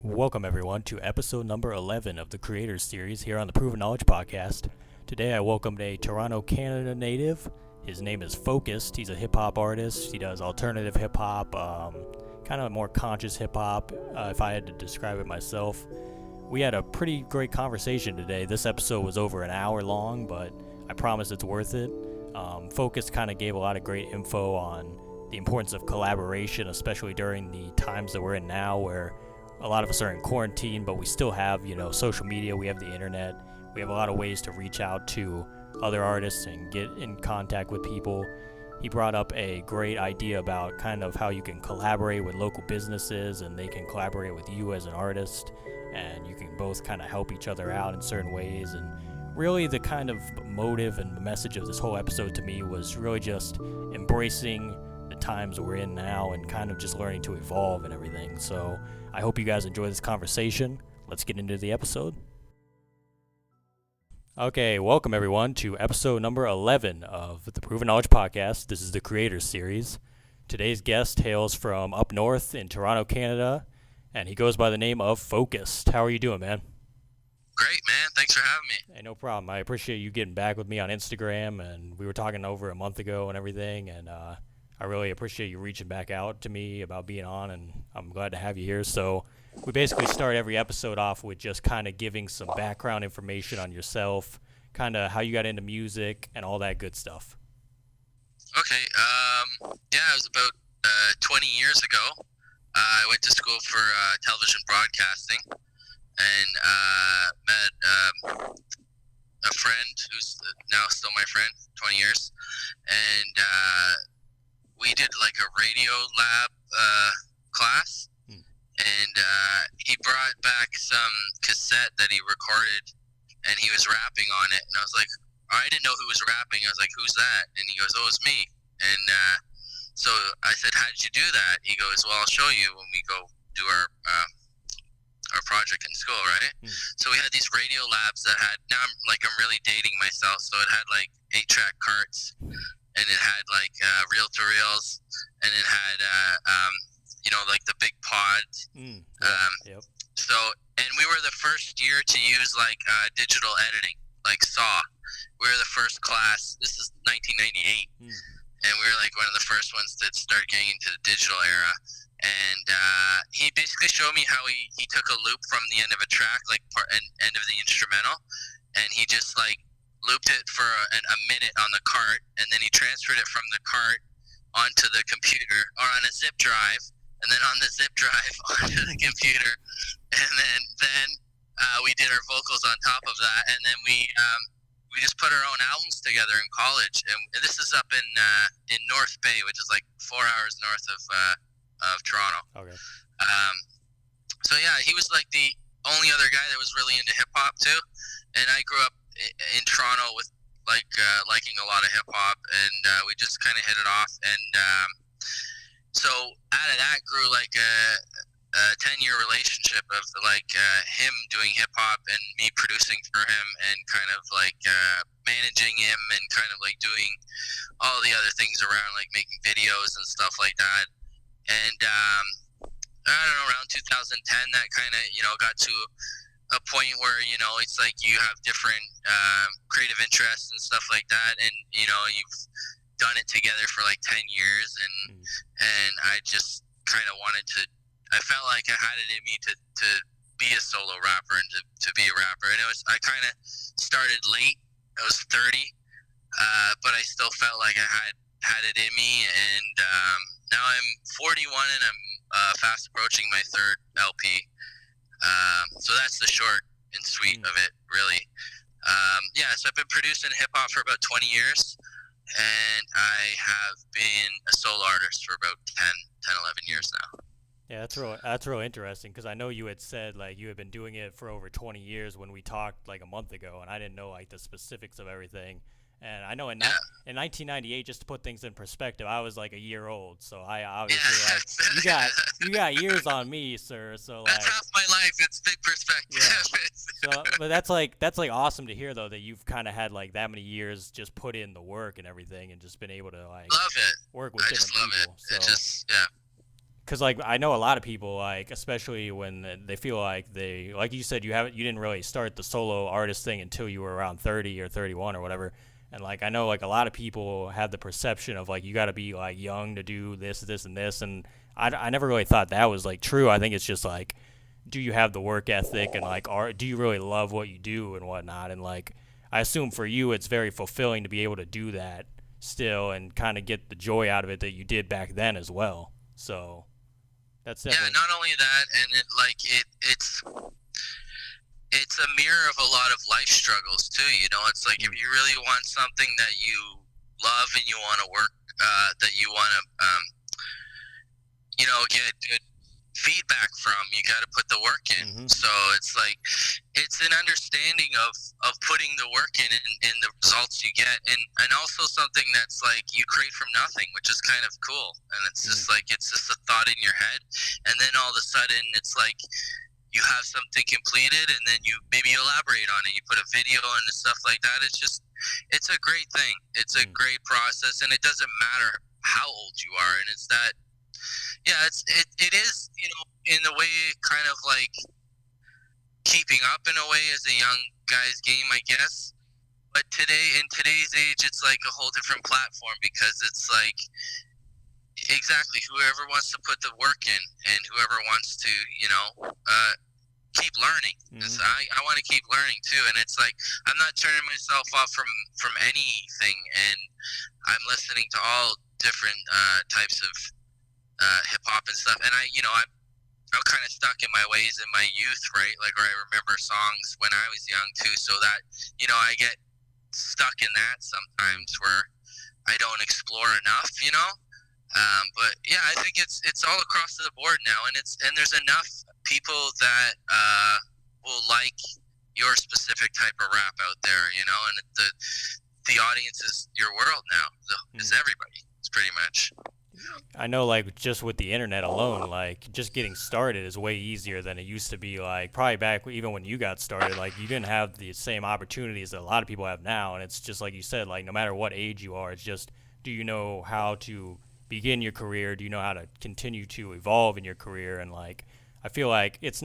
Welcome, everyone, to episode number 11 of the Creators Series here on the Proven Knowledge Podcast. Today, I welcomed a Toronto, Canada native. His name is Focused. He's a hip-hop artist. He does alternative hip-hop, kind of more conscious hip-hop, if I had to describe it myself. We had a pretty great conversation today. This episode was over an hour long, but I promise it's worth it. Focused kind of gave a lot of great info on the importance of collaboration, especially during the times that we're in now, where a lot of us are in quarantine, but we still have, social media, we have the internet, we have a lot of ways to reach out to other artists and get in contact with people. He brought up a great idea about kind of how you can collaborate with local businesses and they can collaborate with you as an artist, and you can both kind of help each other out in certain ways. And really the kind of motive and the message of this whole episode to me was really just embracing the times we're in now and kind of just learning to evolve and everything. So I hope you guys enjoy this conversation. Let's get into the episode. Okay, welcome everyone to episode number 11 of the Proven Knowledge Podcast. This is the Creators Series. Today's guest hails from up north in Toronto, Canada, and he goes by the name of Focused. How are you doing, man? Great, man. Thanks for having me. Hey, no problem. I appreciate you getting back with me on Instagram, and we were talking over a month ago and everything, and I really appreciate you reaching back out to me about being on, and I'm glad to have you here. So we basically start every episode off with just kind of giving some background information on yourself, kind of how you got into music and all that good stuff. Okay. It was about 20 years ago. I went to school for television broadcasting and met a friend who's now still my friend, 20 years. And we did like a radio lab class. And he brought back some cassette that he recorded, and he was rapping on it. And I was like, I didn't know who was rapping. I was like, who's that? And he goes, oh, it's me. And so I said, how did you do that? He goes, well, I'll show you when we go do our project in school, right? So we had these radio labs that had, now I'm really dating myself. So it had like 8-track carts, and it had like reel-to-reels, and it had like the big pods. Yep. So, and we were the first year to use like digital editing, like SAW. We were the first class. This is 1998, and we were like one of the first ones to start getting into the digital era. And he basically showed me how he took a loop from the end of a track, like end of the instrumental, and he just like looped it for a minute on the cart, and then he transferred it from the cart onto the computer or on a zip drive. And then on the zip drive onto the computer, and then we did our vocals on top of that, and then we just put our own albums together in college. And this is up in North Bay, which is like 4 hours north of Toronto. Okay. So yeah, he was like the only other guy that was really into hip hop too, and I grew up in Toronto with liking a lot of hip hop, and we just kind of hit it off. And so out of that grew like a 10-year relationship of him doing hip hop and me producing for him and kind of like managing him and kind of like doing all the other things around, like making videos and stuff like that. And I don't know, around 2010, that kind of got to a point where it's like you have different creative interests and stuff like that, and you've done it together for like 10 years, and I just kind of I felt like I had it in me to be a solo rapper and to be a rapper. And I kind of started late. I was 30, but I still felt like I had it in me. And now I'm 41 and I'm fast approaching my third LP. So that's the short and sweet of it, really. So I've been producing hip hop for about 20 years. And I have been a solo artist for about 10, 11 years now. Yeah, that's real interesting, because I know you had said like you had been doing it for over 20 years when we talked like a month ago, and I didn't know like the specifics of everything. And I know in 1998, just to put things in perspective, I was like a year old, so I obviously you got years on me, sir. So that's half my life. It's big perspective. Yeah. So, but that's like awesome to hear though, that you've kind of had like that many years just put in the work and everything, and just been able to like love it. Work with different people. Love it. So. It just because like I know a lot of people, like especially when they feel like they, like you said, you didn't really start the solo artist thing until you were around 30 or 31 or whatever. And like I know like a lot of people have the perception of like you got to be like young to do this and this, and I never really thought that was like true. I think it's just like, do you have the work ethic, and like do you really love what you do and whatnot, and like I assume for you it's very fulfilling to be able to do that still and kind of get the joy out of it that you did back then as well. So that's Yeah, definitely. not only that, and it's a mirror of a lot of life struggles too. You know, it's like if you really want something that you love and you want to work, that you want to, get good feedback from, you got to put the work in. Mm-hmm. So it's like it's an understanding of putting the work in and the results you get, and also something that's like you create from nothing, which is kind of cool. And it's just like it's just a thought in your head, and then all of a sudden it's like you have something completed, and then you maybe elaborate on it, you put a video and stuff like that. It's a great thing. It's a great process, and it doesn't matter how old you are. And it's that, yeah, it is, in the way, kind of like keeping up in a way as a young guy's game, I guess. But in today's age, it's like a whole different platform, because it's like exactly whoever wants to put the work in and whoever wants to, keep learning. Mm-hmm. I want to keep learning too, and it's like I'm not turning myself off from anything, and I'm listening to all different types of hip hop and stuff. And I'm kind of stuck in my ways in my youth, right? Like, where I remember songs when I was young too, so that I get stuck in that sometimes, where I don't explore enough, but yeah, I think it's all across the board now, and there's enough people that will like your specific type of rap out there, and the audience is your world now. Is everybody. It's pretty much. I know, like, just with the internet alone, like, just getting started is way easier than it used to be. Like, probably back even when you got started, like, you didn't have the same opportunities that a lot of people have now. And it's just like you said, like, no matter what age you are, it's just, do you know how to begin your career? Do you know how to continue to evolve in your career? And, like, I feel like it's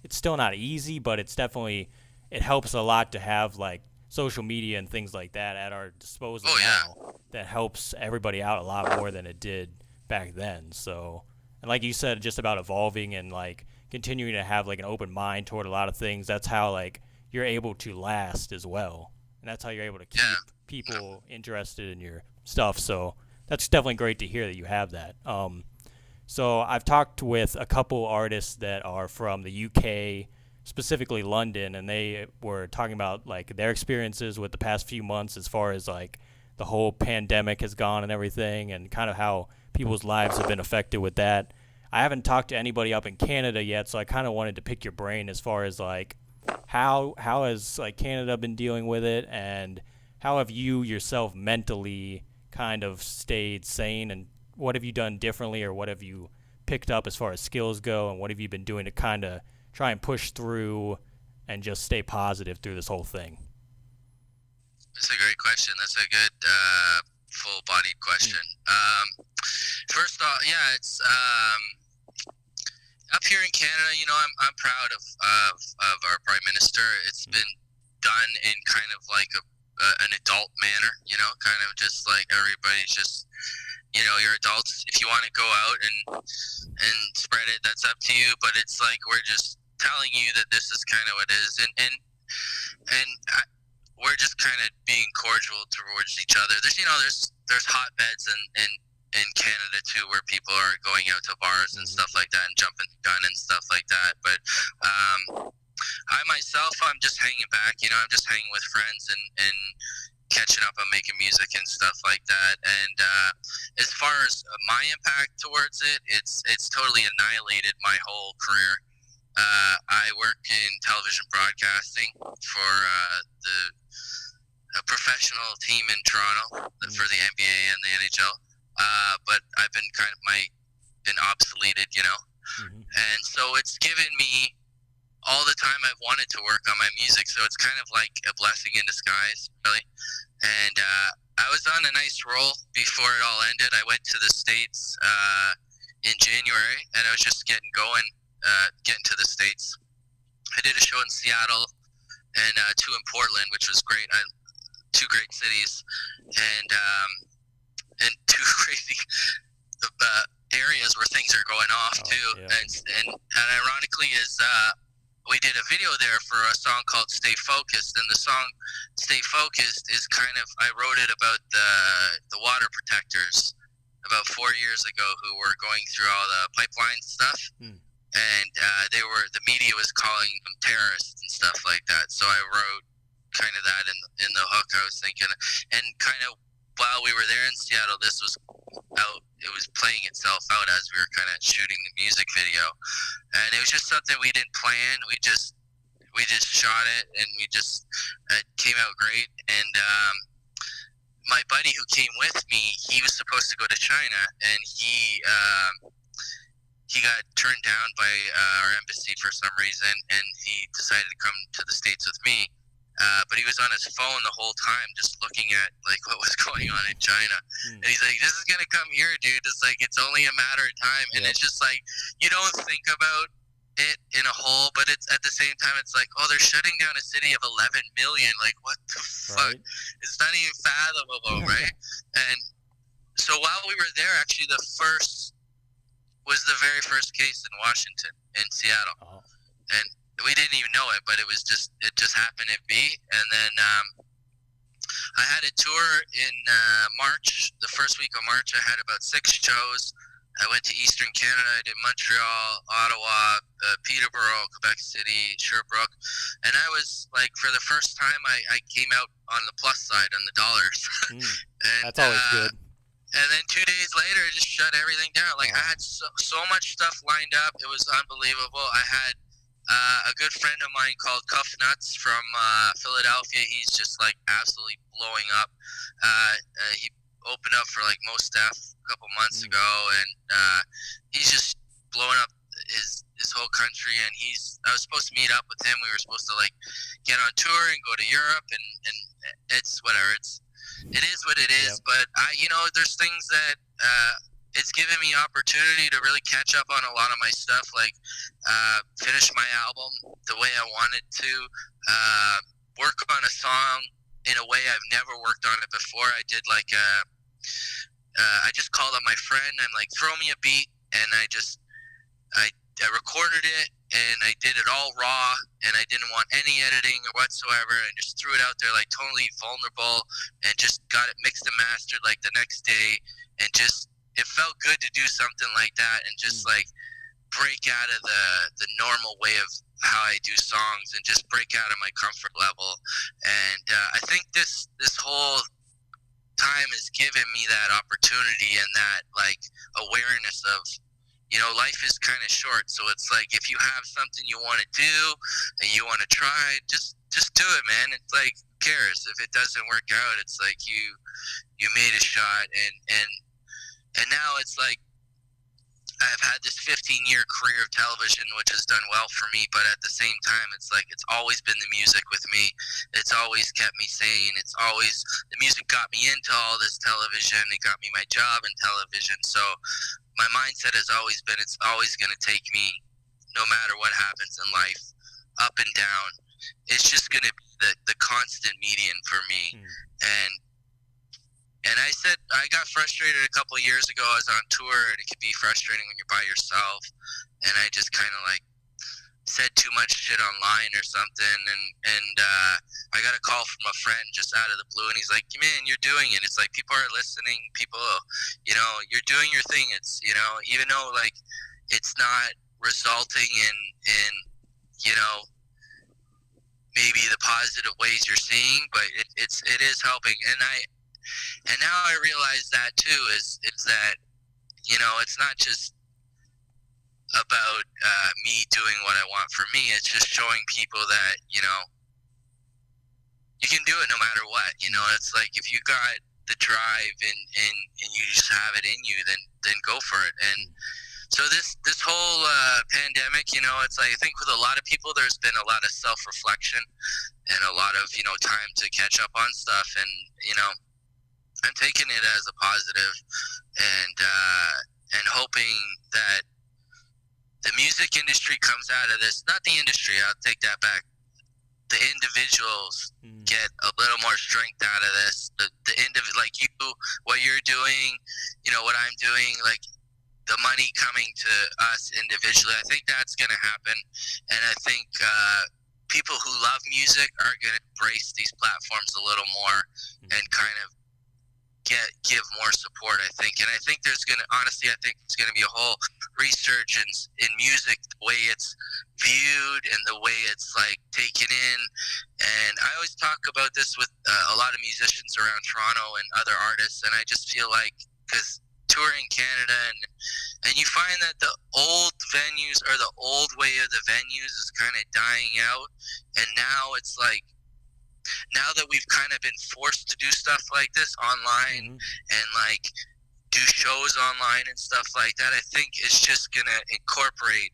still not easy, but it's definitely, it helps a lot to have, like, social media and things like that at our disposal now. That helps everybody out a lot more than it did back then. So, and like you said, just about evolving and like continuing to have like an open mind toward a lot of things. That's how like you're able to last as well, and that's how you're able to keep people interested in your stuff. So that's definitely great to hear that you have that. So I've talked with a couple artists that are from the UK, specifically London, and they were talking about like their experiences with the past few months as far as like the whole pandemic has gone and everything, and kind of how people's lives have been affected with that. I haven't talked to anybody up in Canada yet, so I kind of wanted to pick your brain as far as like how has like Canada been dealing with it, and how have you yourself mentally kind of stayed sane, and what have you done differently, or what have you picked up as far as skills go, and what have you been doing to kind of try and push through and just stay positive through this whole thing? That's a great question. That's a good full-bodied question. First off, yeah, it's up here in Canada. I'm proud of our Prime Minister. It's been done in kind of like an adult manner. Kind of just like everybody's just. You're adults. If you want to go out and spread it, that's up to you. But it's like we're just telling you that this is kind of what it is, and we're just kind of being cordial towards each other. There's hotbeds in Canada too, where people are going out to bars and stuff like that, and jumping the gun and stuff like that. But I myself, I'm just hanging back. I'm just hanging with friends and catching up on making music and stuff like that. And as far as my impact towards it, it's totally annihilated my whole career. I work in television broadcasting for a professional team in Toronto for the NBA and the NHL. But I've been been obsoleted, and so it's given me all the time I've wanted to work on my music. So it's kind of like a blessing in disguise, really. And I was on a nice roll before it all ended. I went to the States in January, and I was just getting to the States. I did a show in Seattle and 2 in Portland, which was great. 2 great cities, and 2 crazy areas where things are going off too. Yeah. And ironically is we did a video there for a song called Stay Focused, and the song Stay Focused is kind of, I wrote it about the water protectors about 4 years ago who were going through all the pipeline stuff. And the media was calling them terrorists and stuff like that. So I wrote kind of that in the hook. I was thinking, and kind of while we were there in Seattle, this was out. It was playing itself out as we were kind of shooting the music video, and it was just something we didn't plan. We just shot it, and it came out great. And my buddy who came with me, he was supposed to go to China, and he got turned down by our embassy for some reason, and he decided to come to the States with me. But he was on his phone the whole time, just looking at like what was going on in China. And he's like, "This is gonna come here, dude. It's like it's only a matter of time." And it's just like you don't think about it in a whole, but it's at the same time, it's like, oh, they're shutting down a city of 11 million. Like, what the fuck? It's not even fathomable, right? And so while we were there, actually, the very first case in Washington, in Seattle, and we didn't even know it, but it just happened to be. And then I had a tour in March. The first week of March, I had about 6 shows. I went to Eastern Canada. I did Montreal, Ottawa, Peterborough, Quebec City, Sherbrooke. And I was like, for the first time, I came out on the plus side, on the dollars. And, that's always good. And then 2 days later, I just shut everything down. Like, I had so much stuff lined up. It was unbelievable. I had a good friend of mine called Cuff Nuts from Philadelphia. He's just like absolutely blowing up. He opened up for like Most Def a couple months ago, and he's just blowing up his whole country. And I was supposed to meet up with him. We were supposed to like get on tour and go to Europe, and it's whatever. It is what it is. Yep. But there's things that it's given me opportunity to really catch up on a lot of my stuff, like finish my album the way I wanted to, work on a song in a way I've never worked on it before. I did like I just called up my friend and like, throw me a beat, and I recorded it, and I did it all raw, and I didn't want any editing or whatsoever, and just threw it out there like totally vulnerable, and just got it mixed and mastered like the next day, and just it felt good to do something like that and just like break out of the normal way of how I do songs and just break out of my comfort level. And I think this whole time has given me that opportunity and that like awareness of, life is kind of short. So it's like, if you have something you want to do and you want to try, just do it, man. It's like, who cares? If it doesn't work out, it's like you made a shot, and now it's like I've had this 15-year career of television, which has done well for me, but at the same time, it's like it's always been the music with me. It's always kept me sane. The music got me into all this television. It got me my job in television. So my mindset has always been, it's always going to take me, no matter what happens in life, up and down. It's just going to be the constant median for me. And I said, I got frustrated a couple of years ago. I was on tour, and it can be frustrating when you're by yourself. And I just kind of like said too much shit online or something. And I got a call from a friend just out of the blue, and he's like, "Man, you're doing it. It's like people are listening. People, you're doing your thing. It's, even though like it's not resulting in maybe the positive ways you're seeing, but it is helping." And now I realize that too is that, it's not just about me doing what I want for me. It's just showing people that, you can do it no matter what. It's like, if you got the drive and you just have it in you, then go for it. And so this whole pandemic, it's like, I think with a lot of people, there's been a lot of self-reflection and a lot of, time to catch up on stuff. And, I'm taking it as a positive, and and hoping that the music industry comes out of this. Not the industry, I'll take that back. The individuals get a little more strength out of this. Like you, what you're doing, what I'm doing, like the money coming to us individually. I think that's going to happen, and I think people who love music are going to embrace these platforms a little more and kind of give more support, I think. And I think I think it's going to be a whole resurgence in music, the way it's viewed and the way it's like taken in. And I always talk about this with a lot of musicians around Toronto and other artists, and I just feel like, because touring Canada, and you find that the old venues, or the old way of the venues, is kind of dying out, and now it's like, now that we've kind of been forced to do stuff like this online and like do shows online and stuff like that, I think it's just going to incorporate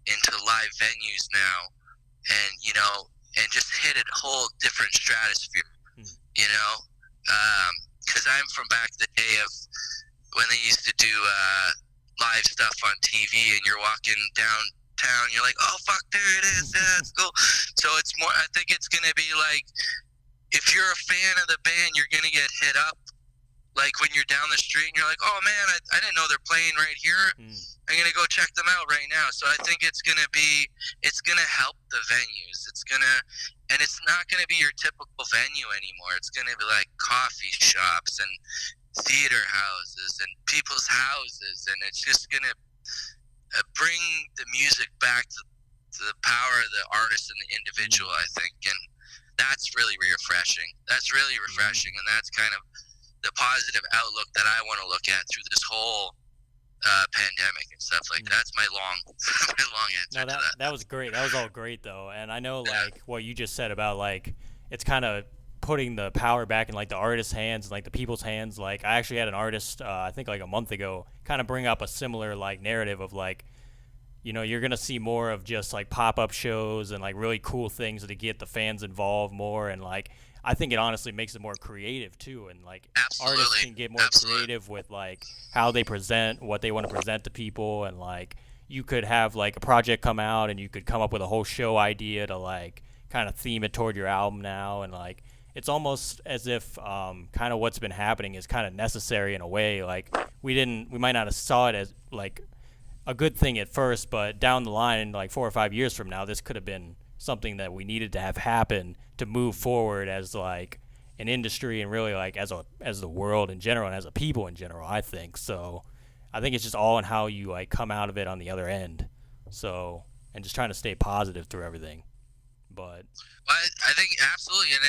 into live venues now, and and just hit a whole different stratosphere, because I'm from back the day of when they used to do live stuff on TV, and you're walking downtown, you're like, oh fuck, there it is, yeah, it's cool. So it's more, I think it's gonna be like, if you're a fan of the band, you're gonna get hit up, like when you're down the street and you're like, oh man, I didn't know they're playing right here. I'm gonna go check them out right now. So I think it's gonna help the venues. And it's not gonna be your typical venue anymore. It's gonna be like coffee shops and theater houses and people's houses, and it's just gonna bring the music back to the power of the artist and the individual, I think. And that's really refreshing. And that's kind of the positive outlook that I want to look at through this whole pandemic and stuff like that. That's my long answer to that. That was great. That was all great, though. And I know, like, what you just said about, like, it's kind of putting the power back in, like, the artist's hands and, like, the people's hands. Like, I actually had an artist, I think, like, a month ago, kind of bring up a similar, like, narrative of, like, you're going to see more of just, like, pop-up shows and, like, really cool things to get the fans involved more. And, like, I think it honestly makes it more creative, too. And, like, artists can get more creative with, like, how they present, what they want to present to people. And, like, you could have, like, a project come out and you could come up with a whole show idea to, like, kind of theme it toward your album now. And, like, it's almost as if kind of what's been happening is kind of necessary in a way. Like, we might not have saw it as, like, a good thing at first, but down the line, like 4 or 5 years from now, this could have been something that we needed to have happen to move forward as, like, an industry and really, like, as the world in general and as a people in general, I think. So I think it's just all in how you, like, come out of it on the other end. So, and just trying to stay positive through everything. But I think absolutely, in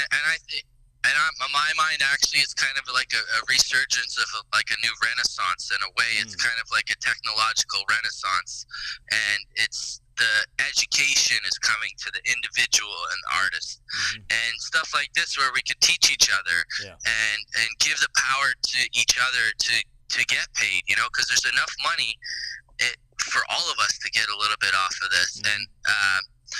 my mind, actually, it's kind of like a resurgence of like a new renaissance in a way. It's kind of like a technological renaissance, and it's the education is coming to the individual and the artist, and stuff like this where we could teach each other and give the power to each other to get paid, because there's enough money for all of us to get a little bit off of this. And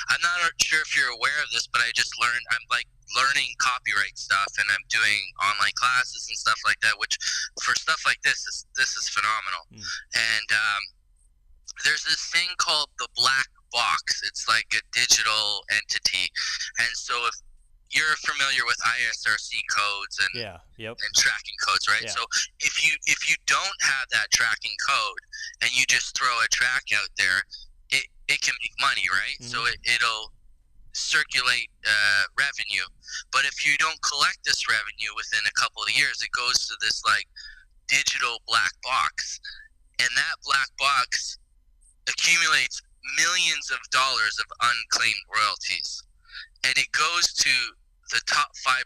I'm not sure if you're aware of this, but I just learned, I'm like learning copyright stuff, and I'm doing online classes and stuff like that, which for stuff like this is phenomenal. And there's this thing called the black box. It's like a digital entity. And so if you're familiar with ISRC codes and and tracking codes, right? So if you don't have that tracking code and you just throw a track out there, it can make money, right? So it'll circulate revenue. But if you don't collect this revenue within a couple of years, it goes to this like digital black box, and that black box accumulates millions of dollars of unclaimed royalties, and it goes to the top 5%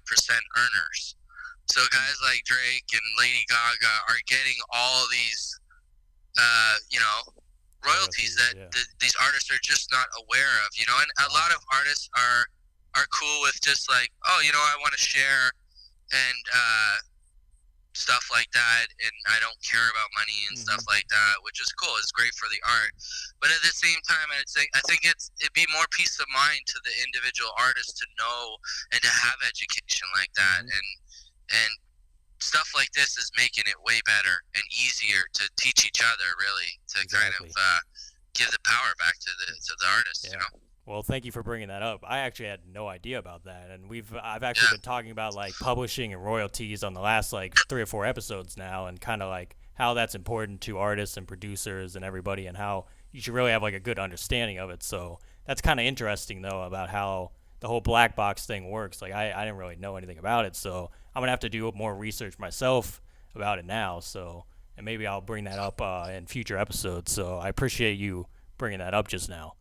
earners. So guys like Drake and Lady Gaga are getting all these royalties that these artists are just not aware of, and a lot of artists are cool with just like, oh, I want to share and stuff like that, and I don't care about money and stuff like that, which is cool. It's great for the art, but at the same time, I think it'd be more peace of mind to the individual artist to know and to have education like that, and stuff like this is making it way better and easier to teach each other, really, to kind of Exactly. give the power back to the artists, you Yeah. know. Well, thank you for bringing that up. I actually had no idea about that, and I've actually Yeah, been talking about like publishing and royalties on the last like 3 or 4 episodes now, and kind of like how that's important to artists and producers and everybody, and how you should really have like a good understanding of it. So that's kind of interesting though about how the whole black box thing works. Like I didn't really know anything about it, so I'm gonna have to do more research myself about it now. So and maybe I'll bring that up in future episodes. So I appreciate you bringing that up just now.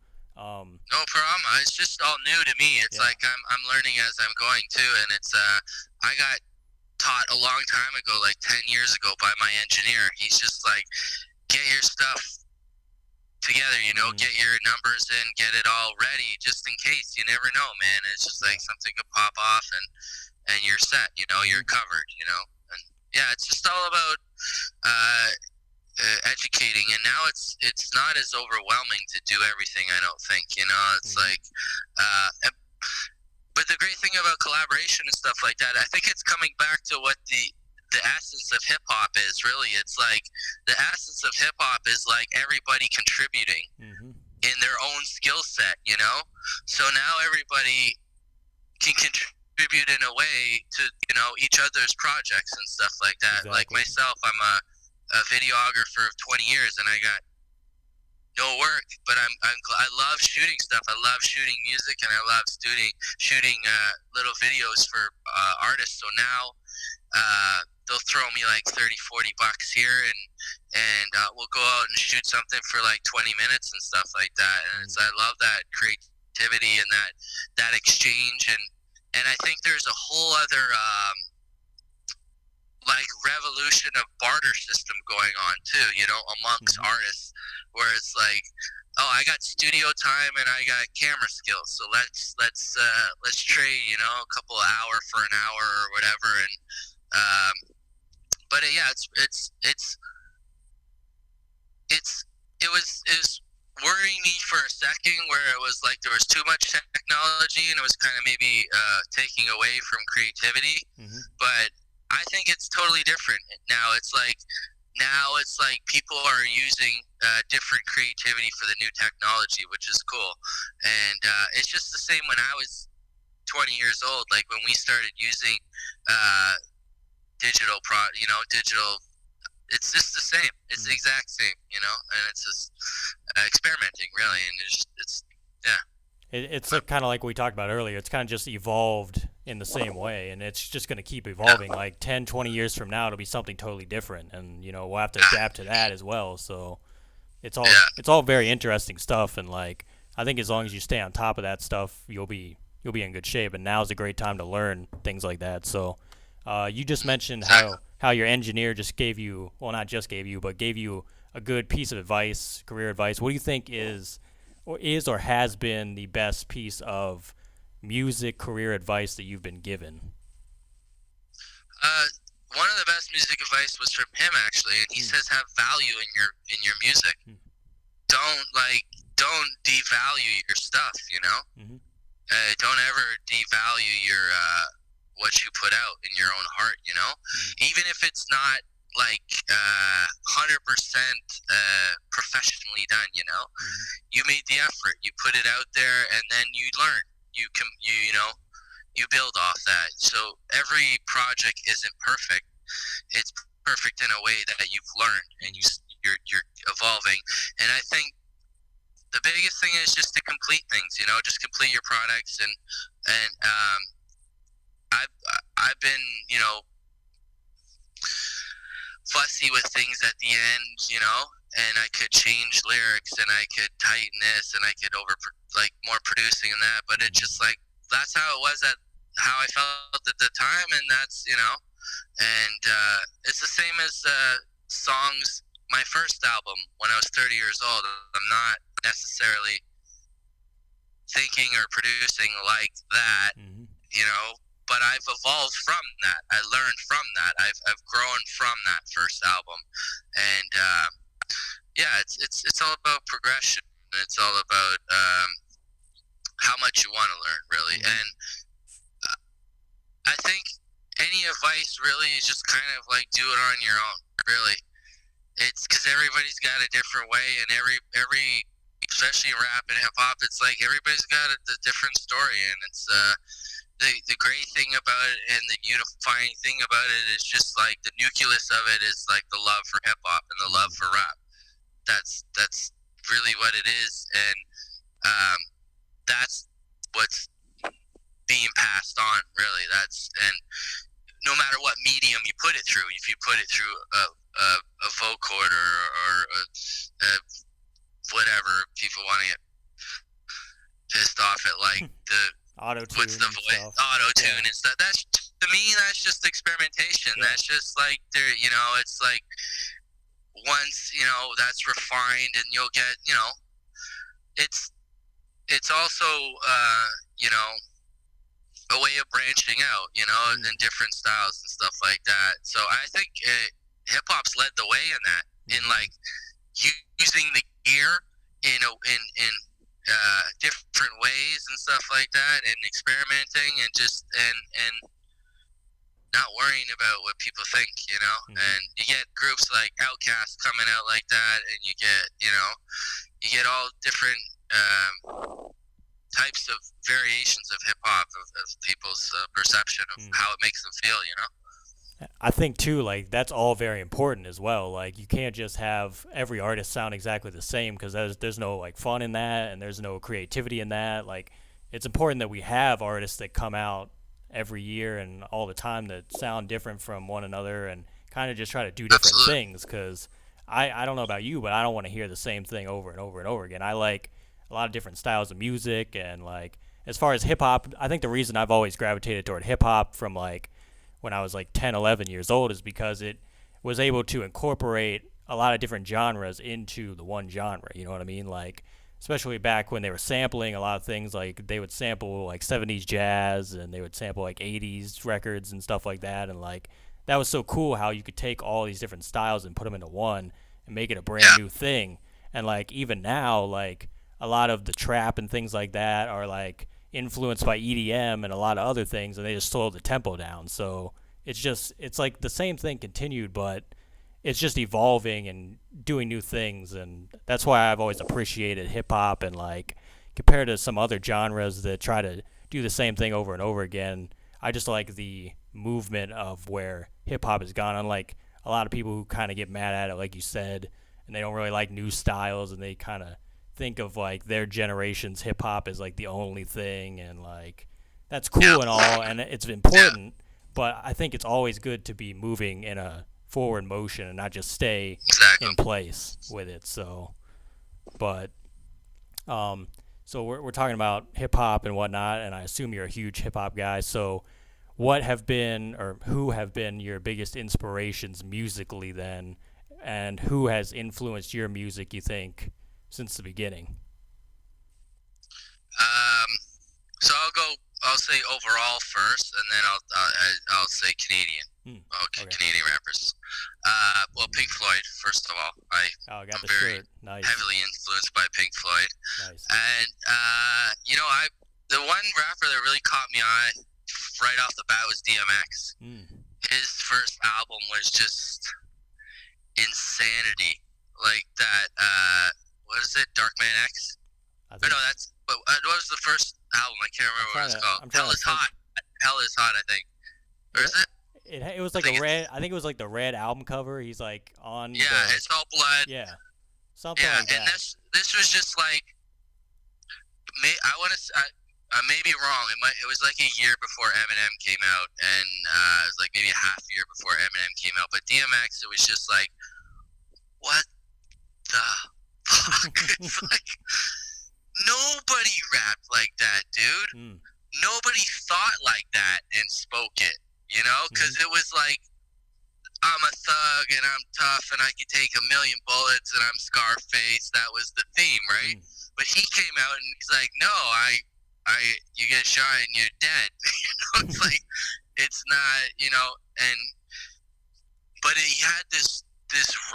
no problem. It's just all new to me. It's Yeah. like I'm learning as I'm going too, and it's I got taught a long time ago, like 10 years ago, by my engineer. He's just like, get your stuff together, you know, Mm, get your numbers in, get it all ready, just in case. You never know, man. It's just yeah. like something could pop off, and you're set. You know, Hmm. you're covered. You know, and yeah, it's just all about uh, educating. And now it's not as overwhelming to do everything. I don't think. You know, it's Hmm. like. But the great thing about collaboration and stuff like that, I think it's coming back to what the essence of hip hop is. Really, it's like the essence of hip hop is like everybody contributing Hmm. in their own skill set. You know, so now everybody can contribute in a way to each other's projects and stuff like that. Like Exactly. myself, I'm a videographer of 20 years, and I got no work, but I love shooting stuff. I love shooting music, and I love shooting little videos for artists. So now they'll throw me like 30, $40 here, and we'll go out and shoot something for like 20 minutes and stuff like that. And Mm. I love that creativity and that exchange, and I think there's a whole other like revolution of barter system going on too, you know, amongst Hmm. artists, where it's like, oh, I got studio time and I got camera skills, so let's trade, you know, a couple of hour for an hour or whatever. And um, but yeah, it's it was worrying me for a second, where it was like there was too much technology and it was kind of maybe taking away from creativity. Hmm. But I think it's totally different now. It's like people are using different creativity for the new technology, which is cool. And it's just the same when I was 20 years old. Like when we started using uh, digital. It's just the same. It's the Mm. exact same, you know. And it's just experimenting, really. And it's yeah. It's But, kind of like we talked about earlier. It's kind of just evolved in the same way, and it's just going to keep yeah, evolving. Like 10, 20 years from now, it'll be something totally different, and we'll have to yeah, adapt to that as well. So yeah, it's all very interesting stuff, and like I think as long as you stay on top of that stuff, you'll be in good shape. And now's a great time to learn things like that. So you just mentioned exactly. how your engineer just gave you, well, not just gave you, but gave you a good piece of advice, career advice. What do you think or has been the best piece of music career advice that you've been given? Uh, One of the best music advice was from him, actually, and he Mm. says have value in your music. Mm. Don't don't devalue your stuff. You know, Mm-hmm. don't ever devalue your what you put out in your own heart. You know, Mm. even if it's not like 100% professionally done. You know, Mm-hmm. you made the effort, you put it out there, and then you learn. You build off that. So every project isn't perfect. It's perfect in a way that you've learned, and Mm. you're evolving. And I think the biggest thing is just to complete things. You know, just complete your products, and I've I've been fussy with things at the end, and I could change lyrics and I could tighten this and I could like more producing and that, but it's Mm-hmm. just like that's how it was at how I felt at the time, and and it's the same as songs. My first album when I was 30 years old, I'm not necessarily thinking or producing like that, Mm-hmm. you know. But I've evolved from that. I learned from that. I've grown from that first album, and yeah, it's all about progression. It's all about how much you want to learn, really. Mm-hmm. And I think any advice really is just kind of like do it on your own. Really, it's because everybody's got a different way, and every especially in rap and hip hop, it's like everybody's got a different story, and it's the great thing about it and the unifying thing about it is just like the nucleus of it is like the love for hip hop and the love for rap. That's really what it is, and that's what's being passed on. Really, that's and no matter what medium you put it through, if you put it through a vocoder or a whatever, people want to get pissed off at, like the Auto-tune what's the voice auto tune and stuff. That's to me, that's just experimentation. Yeah. That's just like there, it's like once that's refined, and you'll get it's also a way of branching out, in different styles and stuff like that. So I think hip hop's led the way in that, in like using the ear in different ways and stuff like that, and experimenting and just and not worrying about what people think, And you get groups like Outkast coming out like that, and you get all different types of variations of hip hop of people's perception of how it makes them feel, I think too, like that's all very important as well. Like you can't just have every artist sound exactly the same, because there's no like fun in that, and there's no creativity in that. Like it's important that we have artists that come out every year and all the time that sound different from one another, and kind of just try to do different things. Because I don't know about you, but I don't want to hear the same thing over and over and over again. I like a lot of different styles of music, and like as far as hip hop, I think the reason I've always gravitated toward hip hop from like when I was like 10, 11 years old is because it was able to incorporate a lot of different genres into the one genre. You know what I mean? Like, especially back when they were sampling a lot of things, like they would sample like 70s jazz, and they would sample like 80s records and stuff like that. And like, that was so cool how you could take all these different styles and put them into one and make it a brand new thing. And like, even now, like a lot of the trap and things like that are like influenced by EDM and a lot of other things, and they just slowed the tempo down. So it's like the same thing continued, but it's just evolving and doing new things. And that's why I've always appreciated hip hop, and like compared to some other genres that try to do the same thing over and over again, I just like the movement of where hip hop has gone. Unlike a lot of people who kind of get mad at it, like you said, and they don't really like new styles, and they kind of think of like their generation's hip hop as like the only thing, and like that's cool and all, and it's important, but I think it's always good to be moving in a forward motion and not just stay in place with it. So, but so we're talking about hip hop and whatnot, and I assume you're a huge hip hop guy. So, what have been or who have been your biggest inspirations musically then, and who has influenced your music, you think, since the beginning? So I'll say overall first, and then I'll say Canadian. Okay. Canadian rappers. Well, Pink Floyd, first of all. I'm very heavily influenced by Pink Floyd. Nice. And the one rapper that really caught me eye right off the bat was DMX. His first album was just insanity. Like that, what is it, Dark Man X? What was the first album? I can't remember what it's called. Hell is Hot. Hell is Hot, I think. Or is it? It was like a red. I think it was like the red album cover. He's like on. Yeah, it's all blood. Yeah, something like that. Yeah, and this was just like, I may be wrong. It was like a year before Eminem came out, and it was like maybe a half year before Eminem came out. But DMX, it was just like, what the fuck? It's like nobody rapped like that, dude. Nobody thought like that and spoke it. Because it was like, I'm a thug and I'm tough and I can take a million bullets and I'm Scarface. That was the theme, right? But he came out and he's like, no, you get shot and you're dead. It's like, it's not, but he had this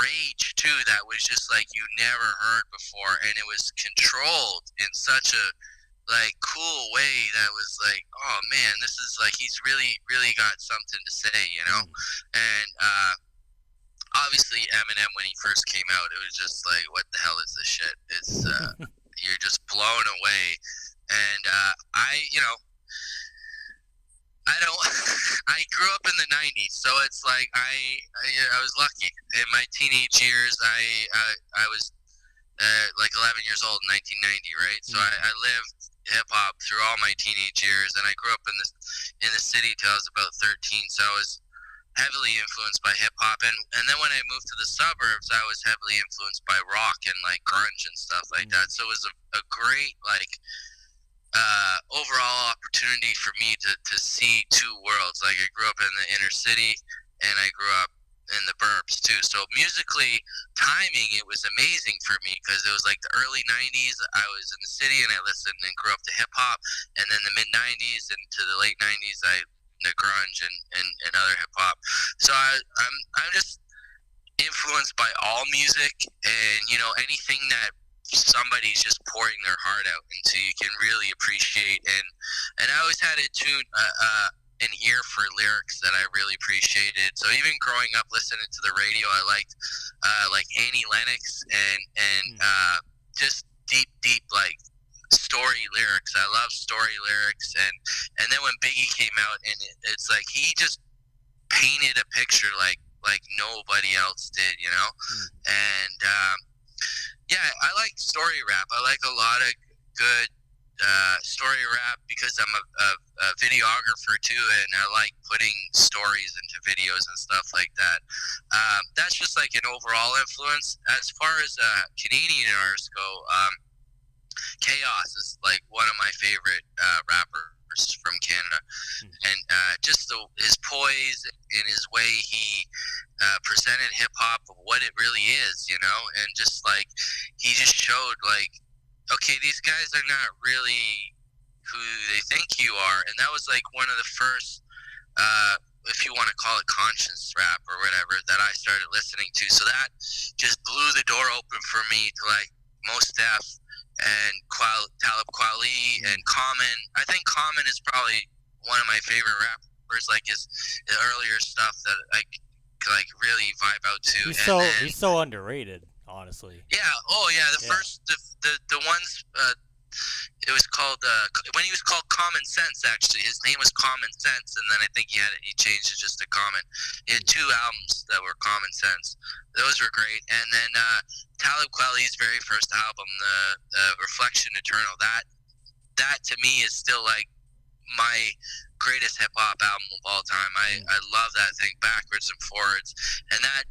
rage too that was just like you never heard before, and it was controlled in such a like cool way that was like, oh man, this is like he's really got something to say, you know. And obviously Eminem, when he first came out, it was just like, what the hell is this shit? It's you're just blown away. And I don't. I grew up in the '90s, so it's like I was lucky. In my teenage years, I was like 11 years old in 1990, right? So I lived hip hop through all my teenage years, and I grew up in the city till I was about 13. So I was heavily influenced by hip hop, and then when I moved to the suburbs, I was heavily influenced by rock and like grunge and stuff like that. So it was a great like overall opportunity for me to see two worlds. Like I grew up in the inner city and I grew up in the burbs too. So musically, timing, it was amazing for me because it was like the early 90s. I was in the city and I listened and grew up to hip hop, and then the mid 90s and to the late 90s, the grunge and other hip hop. So I'm just influenced by all music, and anything that somebody's just pouring their heart out into, you can really appreciate. And I always had an ear for lyrics that I really appreciated. So even growing up listening to the radio, I liked like Annie Lennox and just deep like story lyrics. I love story lyrics, and then when Biggie came out, and it's like he just painted a picture like nobody else did, and yeah, I like story rap. I like a lot of good story rap because I'm a videographer too, and I like putting stories into videos and stuff like that. That's just like an overall influence. As far as Canadian artists go, Chaos is like one of my favorite rappers from Canada, and just his poise and his way he presented hip hop of what it really is, and just like he just showed like, okay, these guys are not really who they think you are, and that was like one of the first, if you want to call it conscious rap or whatever, that I started listening to. So that just blew the door open for me to like Mos Def and Talib Kweli and Common. I think Common is probably one of my favorite rappers, like his earlier stuff that I like really vibe out to. He's so underrated, honestly. Yeah. Oh yeah. First the ones. It was called when he was called Common Sense. Actually, his name was Common Sense, and then I think he changed it just to Common. He had 2 albums that were Common Sense. Those were great. And then Talib Kweli's very first album, the Reflection Eternal. That to me is still like my greatest hip hop album of all time. I love that thing backwards and forwards, and that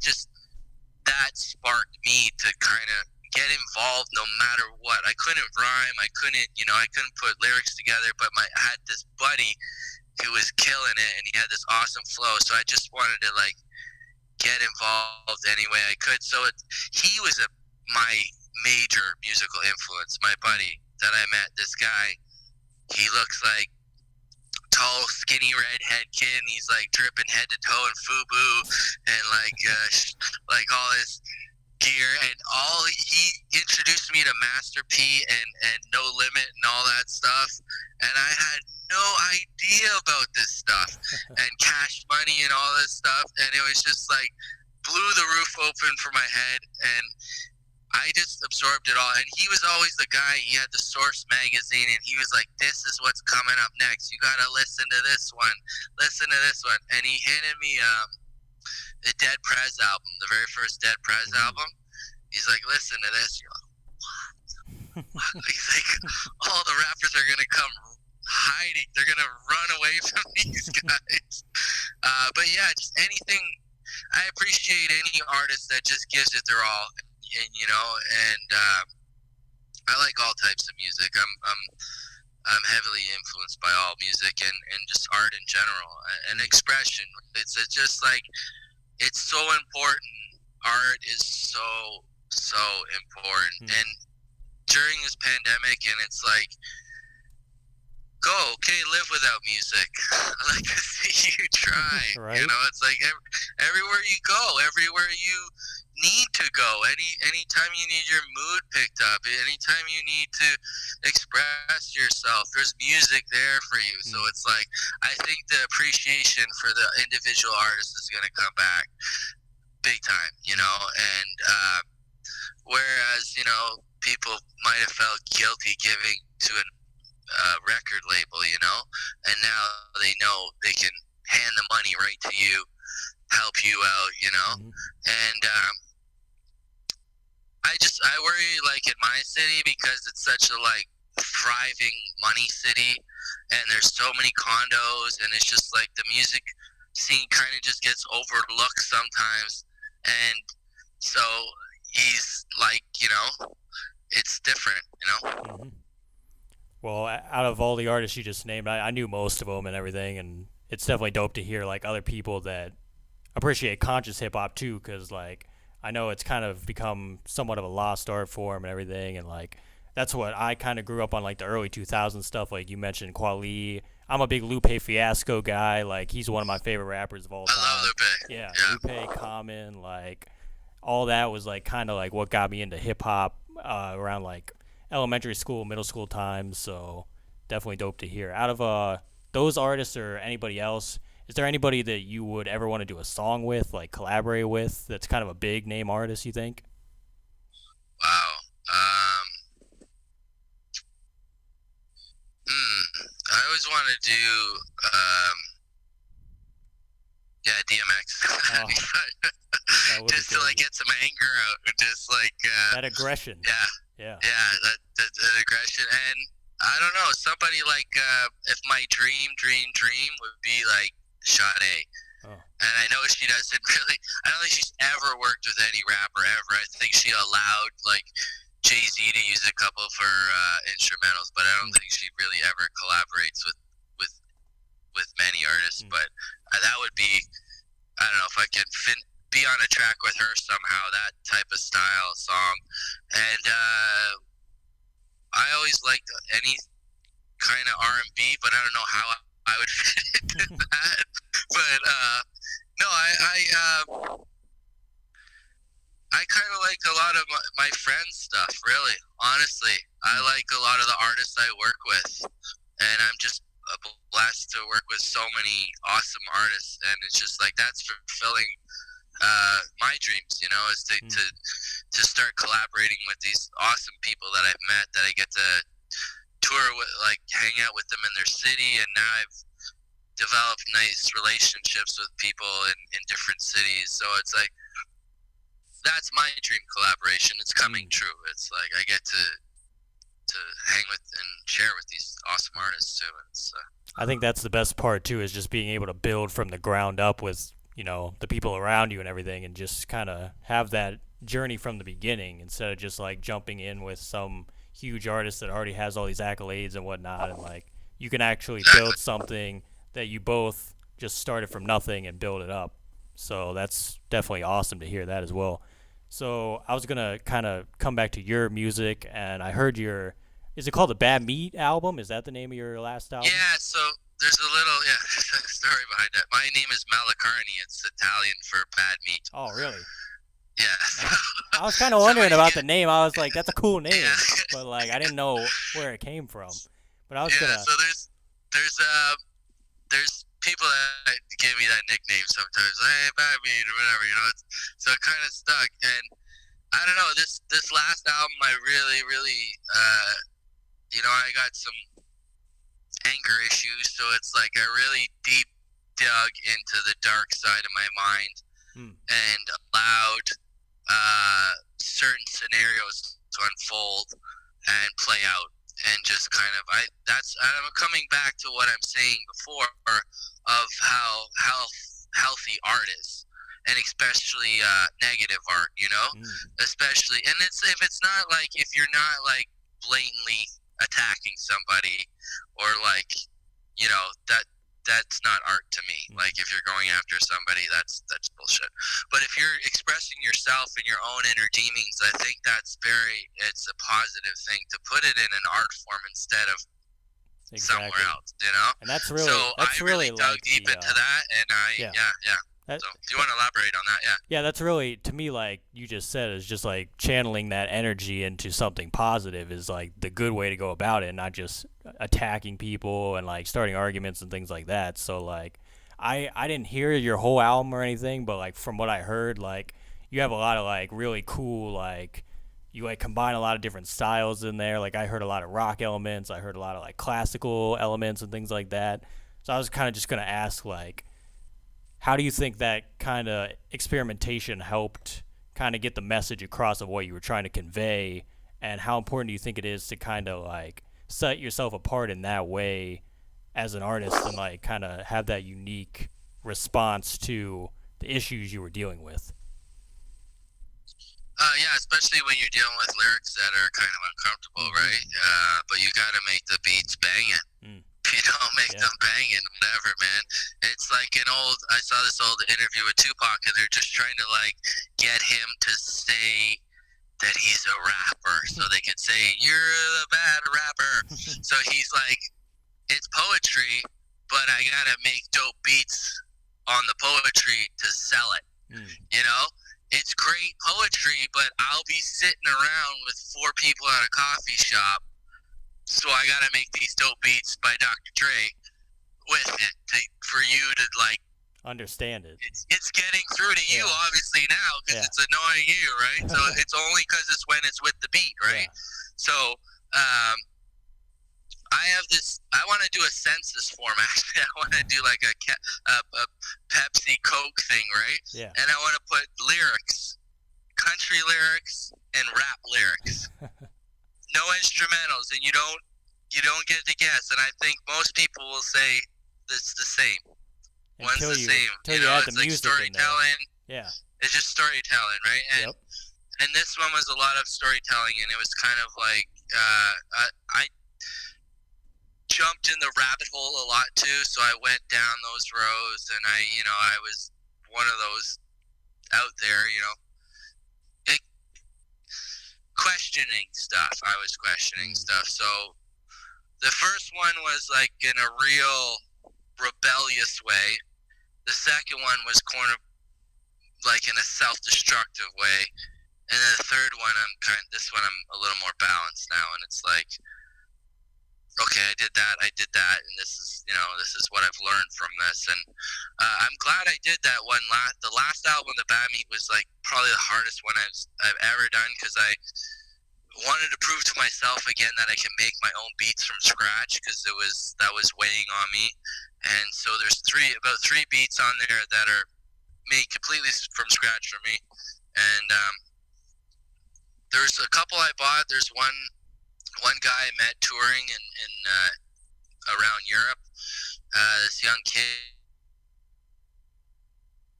sparked me to kind of get involved no matter what. I couldn't rhyme, I couldn't put lyrics together, but I had this buddy who was killing it, and he had this awesome flow, so I just wanted to like get involved any way I could. So he was my major musical influence, my buddy that I met. This guy, he looks like tall, skinny, redhead kid, and he's like dripping head to toe in FUBU and like like all this gear, and he introduced me to Master P and No Limit and all that stuff, and I had no idea about this stuff and Cash Money and all this stuff, and it was just like blew the roof open for my head, and I just absorbed it all. And he was always the guy. He had the Source magazine, and he was like, "This is what's coming up next. You gotta listen to this one. Listen to this one." And he handed me the Dead Prez album, the very first Dead Prez album. He's like, "Listen to this." You're like, "What?" He's like, "All the rappers are gonna come hiding. They're gonna run away from these guys." But yeah, just anything. I appreciate any artist that just gives it their all, and I like all types of music. I'm heavily influenced by all music and just art in general and expression. It's just like, it's so important. Art is so important. And during this pandemic, and it's like, live without music. I like to see you try. Right. It's like everywhere you go, everywhere you need to go, anytime you need your mood picked up, anytime you need to express yourself, there's music there for you. So it's like, I think the appreciation for the individual artist is going to come back big time, you know. And whereas, you know, people might have felt guilty giving to a record label, you know, and now they know they can hand the money right to you, help you out, you know. And I worry, like, in my city, because it's such a, like, thriving money city, and there's so many condos, and it's just like the music scene kind of just gets overlooked sometimes. And so he's like, you know, it's different, you know. Well, out of all the artists you just named, I knew most of them and everything, and it's definitely dope to hear like other people that appreciate conscious hip hop too, because like I know it's kind of become somewhat of a lost art form and everything, and like that's what I kind of grew up on, like the early 2000s stuff. Like you mentioned Kweli. I'm a big Lupe Fiasco guy. Like he's one of my favorite rappers of all time. I love Lupe. Yeah, Lupe, Common, like all that was like kind of like what got me into hip hop around like elementary school, middle school times. So definitely dope to hear. Out of those artists or anybody else, is there anybody that you would ever want to do a song with, like collaborate with, that's kind of a big name artist, you think? Wow. I always want to do, DMX. Just to like get some anger out, just like that aggression. Yeah. That aggression, and I don't know, somebody like if my dream would be like Sade. And I know she doesn't really. I don't think she's ever worked with any rapper ever. I think she allowed like Jay-Z to use a couple for instrumentals, but I don't think she really ever collaborates with many artists. But that would be, I don't know, if I could be on a track with her somehow, that type of style song. And I always liked any kind of R&B, but I don't know how I would fit into that. But no, I kind of like a lot of my friends' stuff, really. Honestly, I like a lot of the artists I work with, and I'm just blessed to work with so many awesome artists. And it's just like that's fulfilling my dreams, you know, is to start collaborating with these awesome people that I've met, that I get to tour with, like hang out with them in their city, and now I've developed nice relationships with people in different cities. So it's like that's my dream collaboration. It's coming true. It's like I get to hang with and share with these awesome artists too. I think that's the best part too, is just being able to build from the ground up with, you know, the people around you and everything, and just kind of have that journey from the beginning instead of just like jumping in with some huge artist that already has all these accolades and whatnot. And like you can actually build something that you both just started from nothing and build it up. So that's definitely awesome to hear that as well. So I was gonna kind of come back to your music, and I heard is it called the Bad Meat album? Is that the name of your last album? Yeah, so there's a little story behind that. My name is Malacarni. It's Italian for bad meat. Oh, really? Yeah. I was kind of wondering about the name. I was like, that's a cool name, but like I didn't know where it came from. But I was gonna. So there's people that give me that nickname sometimes. Hey, bad meat or whatever, you know. So it kind of stuck, and I don't know. This last album, I really, you know, I got some anger issues, so it's like I really deep dug into the dark side of my mind and allowed certain scenarios to unfold and play out, and just kind of I'm coming back to what I'm saying before of how healthy art is, and especially negative art, you know, especially, and if it's not like, if you're not like blatantly attacking somebody, or like, you know, that's not art to me. Like if you're going after somebody, that's bullshit. But if you're expressing yourself in your own inner demons, I think it's a positive thing to put it in an art form instead of somewhere else, you know. And that's really so I really dug like deep into that, and yeah. That, So if you want to elaborate on that, yeah. yeah, that's really, to me, like you just said, is just like channeling that energy into something positive is like the good way to go about it, not just attacking people and like starting arguments and things like that. So like, I didn't hear your whole album or anything, but like from what I heard, like you have a lot of like really cool like you like combine a lot of different styles in there. Like I heard a lot of rock elements, I heard a lot of like classical elements and things like that. So I was kind of just gonna ask like how do you think that kind of experimentation helped kind of get the message across of what you were trying to convey, and how important do you think it is to kind of like set yourself apart in that way as an artist and like kind of have that unique response to the issues you were dealing with? Yeah, especially when you're dealing with lyrics that are kind of uncomfortable, right? But you got to make the beats banging. Mm. If you don't make them banging, whatever, man. It's like I saw this old interview with Tupac, and they're just trying to like get him to say that he's a rapper, so they can say you're the bad rapper. So he's like, it's poetry, but I gotta make dope beats on the poetry to sell it. You know, it's great poetry, but I'll be sitting around with 4 people at a coffee shop, so I gotta make these dope beats by Dr. Dre with it for you to like understand it. It's getting through to you obviously now because it's annoying you, right? So it's only because it's when it's with the beat, right? So I have this. I want to do a census form. Actually, I want to do like a Pepsi Coke thing, right? Yeah. And I want to put lyrics, country lyrics, and rap lyrics. No instrumentals, and you don't get to guess. And I think most people will say it's the same. One's the same. You know, it's like storytelling. Yeah. It's just storytelling, right? And and this one was a lot of storytelling, and it was kind of like I jumped in the rabbit hole a lot too. So I went down those roads, and I was one of those out there, questioning stuff. I was questioning stuff. So the first one was like in a real rebellious way. The second one was like in a self-destructive way, and then the third one, this one I'm a little more balanced now, and it's like, okay, I did that, and this is what I've learned from this, and I'm glad I did that one. The last album, The Bad Meat, was like probably the hardest one I've ever done because I wanted to prove to myself again that I can make my own beats from scratch because that was weighing on me. And so there's about three beats on there that are made completely from scratch for me. And there's a couple I bought. There's one guy I met touring in around Europe. This young kid,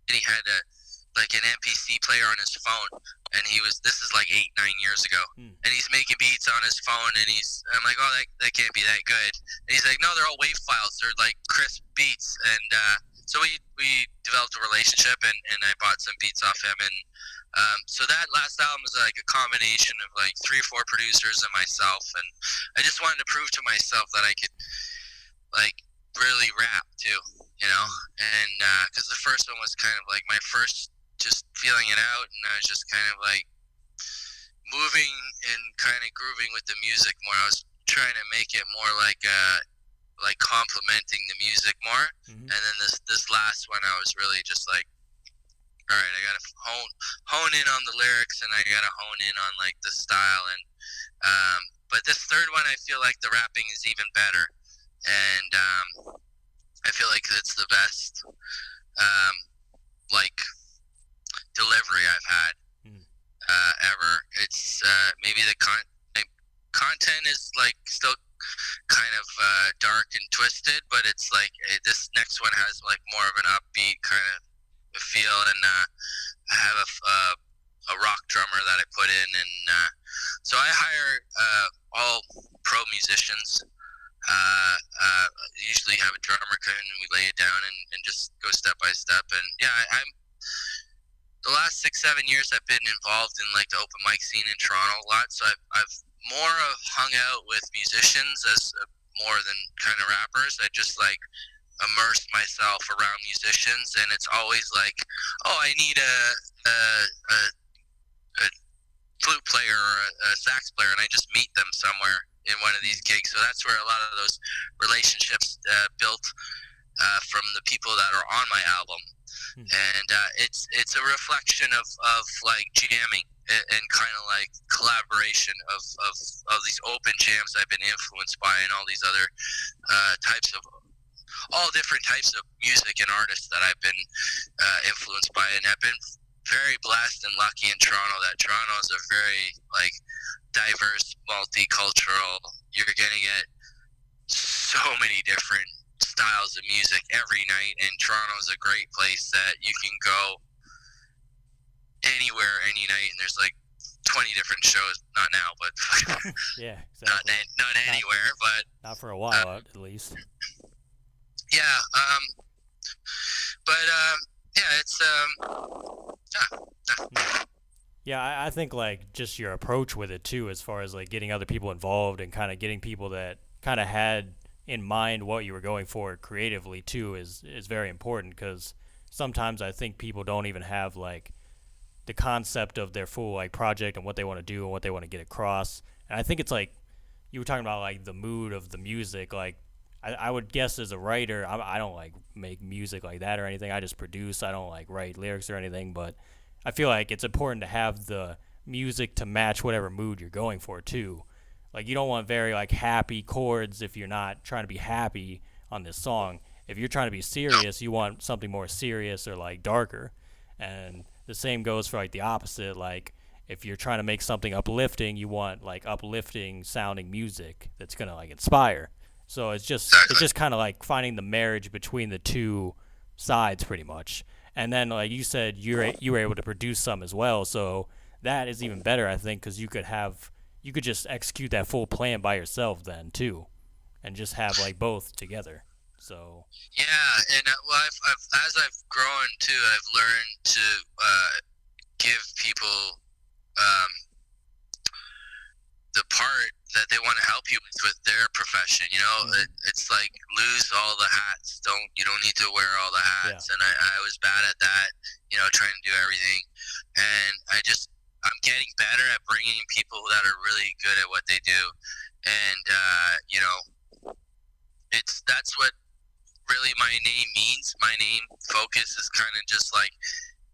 he had like an MPC player on his phone, and this is like 8-9 years ago, and he's making beats on his phone, and I'm like, oh, that can't be that good. And he's like, no, they're all WAV files, they're like crisp beats. And so we developed a relationship, and I bought some beats off him, and so that last album was like a combination of like 3 or 4 producers and myself, and I just wanted to prove to myself that I could like really rap too, and because the first one was kind of like my first just feeling it out, and I was just kind of like moving and kind of grooving with the music more. I was trying to make it more like complimenting the music more. And then this last one, I was really just like, all right, I gotta hone in on the lyrics, and I gotta hone in on like the style. And but this third one, I feel like the rapping is even better, and I feel like it's the best like delivery I've had ever. It's maybe the content is like still kind of dark and twisted, but it's like this next one has like more of an upbeat kind of feel, and I have a rock drummer that I put in, and so I hire all pro musicians. Usually have a drummer come in, and we lay it down and just go step by step. And yeah, I'm the last 6-7 years I've been involved in like the open mic scene in Toronto a lot, so I've more hung out with musicians as more than kind of rappers. I just like immerse myself around musicians, and it's always like, oh, I need a flute player or a sax player, and I just meet them somewhere in one of these gigs. So that's where a lot of those relationships built from the people that are on my album. And it's a reflection of like jamming and kind of like collaboration of these open jams I've been influenced by, and all these other types of all different types of music and artists that I've been influenced by, and I've been very blessed and lucky in Toronto that Toronto is a very like diverse, multicultural. You're gonna get so many different styles of music every night, and Toronto is a great place that you can go anywhere any night, and there's like 20 different shows. Not now, but yeah, exactly. not anywhere, but not for a while at least. Yeah, but yeah, it's Yeah, I think like just your approach with it too, as far as like getting other people involved and kind of getting people that kind of had in mind what you were going for creatively too is very important, because sometimes I think people don't even have like the concept of their full like project and what they want to do and what they want to get across. And I think it's like you were talking about like the mood of the music. Like I would guess as a writer, I don't like make music like that or anything. I just produce. I don't like write lyrics or anything. But I feel like it's important to have the music to match whatever mood you're going for too. Like you don't want very like happy chords if you're not trying to be happy on this song. If you're trying to be serious, you want something more serious or like darker. And the same goes for like the opposite. Like if you're trying to make something uplifting, you want like uplifting sounding music that's gonna like inspire. So it's just kind of like finding the marriage between the two sides pretty much. And then like you said, you were able to produce some as well. So that is even better, I think, because you could just execute that full plan by yourself then too, and just have like both together. So yeah, and well, I've as I've grown too, I've learned to give people the part that they want to help you with their profession. You know, it's like lose all the hats. You don't need to wear all the hats. Yeah. And I was bad at that. You know, trying to do everything, and I'm getting better at bringing in people that are really good at what they do, and you know, that's what really my name means. My name Focus is kind of just like